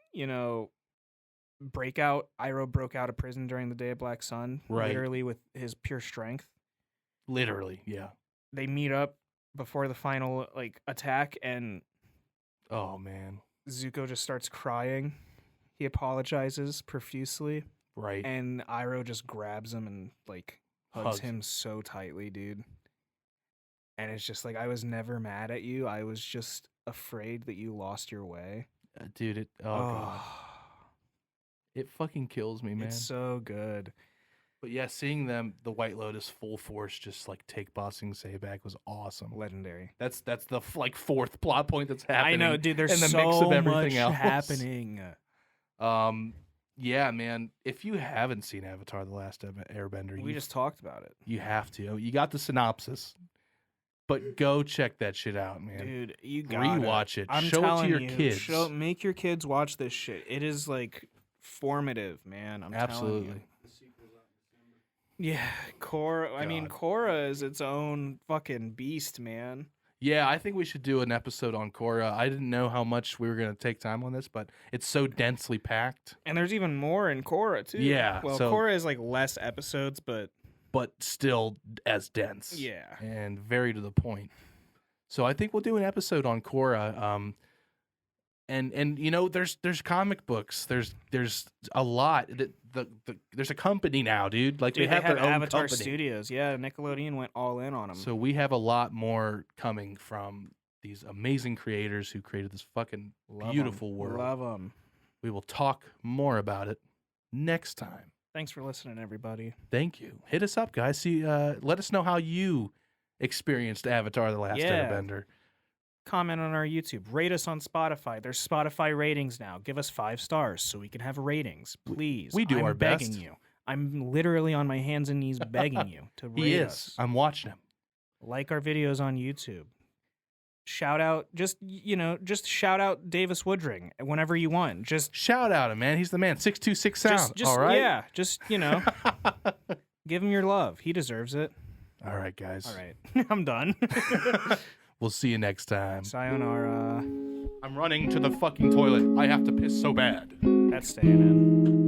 B: breakout. Iroh broke out of prison during the Day of Black Sun, literally with his pure strength.
A: Literally, yeah.
B: They meet up before the final attack, and
A: oh man,
B: Zuko just starts crying. He apologizes profusely.
A: Right.
B: And Iroh just grabs him and hugs him so tightly, dude. And it's just like, I was never mad at you. I was just afraid that you lost your way.
A: Dude, God. It fucking kills me, man.
B: It's so good.
A: But yeah, seeing them, the White Lotus full force, just like take Ba Sing Se back was awesome.
B: Legendary.
A: That's the fourth plot point that's happening.
B: I know, dude. There's
A: in the
B: so
A: mix of everything
B: much
A: else.
B: happening.
A: Yeah, man. If you haven't seen Avatar: The Last Airbender,
B: we just talked about it.
A: You have to. You got the synopsis, but go check that shit out, man.
B: Dude, you got
A: rewatch it.
B: I'm
A: Show it to your
B: you,
A: kids.
B: Make your kids watch this shit. It is like formative, man. I'm
A: Absolutely.
B: telling you. Yeah, Korra. I mean, Korra is its own fucking beast, man.
A: Yeah, I think we should do an episode on Korra. I didn't know how much we were going to take time on this, but it's so densely packed.
B: And there's even more in Korra, too.
A: Yeah.
B: Well, Korra is like less episodes, but still as dense. Yeah.
A: And very to the point. So I think we'll do an episode on Korra. And you know, there's comic books. There's a lot. There's a company now, dude. Like,
B: dude,
A: they have their own
B: Avatar
A: company.
B: Studios. Yeah, Nickelodeon went all in on them.
A: So we have a lot more coming from these amazing creators who created this fucking beautiful world.
B: Love them.
A: We will talk more about it next time.
B: Thanks for listening, everybody.
A: Thank you. Hit us up, guys. Let us know how you experienced Avatar: The Last Airbender.
B: Comment on our YouTube. Rate us on Spotify. There's Spotify ratings now. Give us 5 stars so we can have ratings, please.
A: We do our best.
B: I'm begging you. I'm literally on my hands and knees begging you to rate us.
A: I'm watching him.
B: Like our videos on YouTube. Shout out, just shout out Davis Woodring whenever you want. Just
A: shout out him, man. He's the man. 626 sound. All right.
B: Yeah. Just give him your love. He deserves it.
A: All right, guys.
B: All right. I'm done.
A: We'll see you next time.
B: Sayonara.
A: I'm running to the fucking toilet. I have to piss so bad.
B: That's staying in.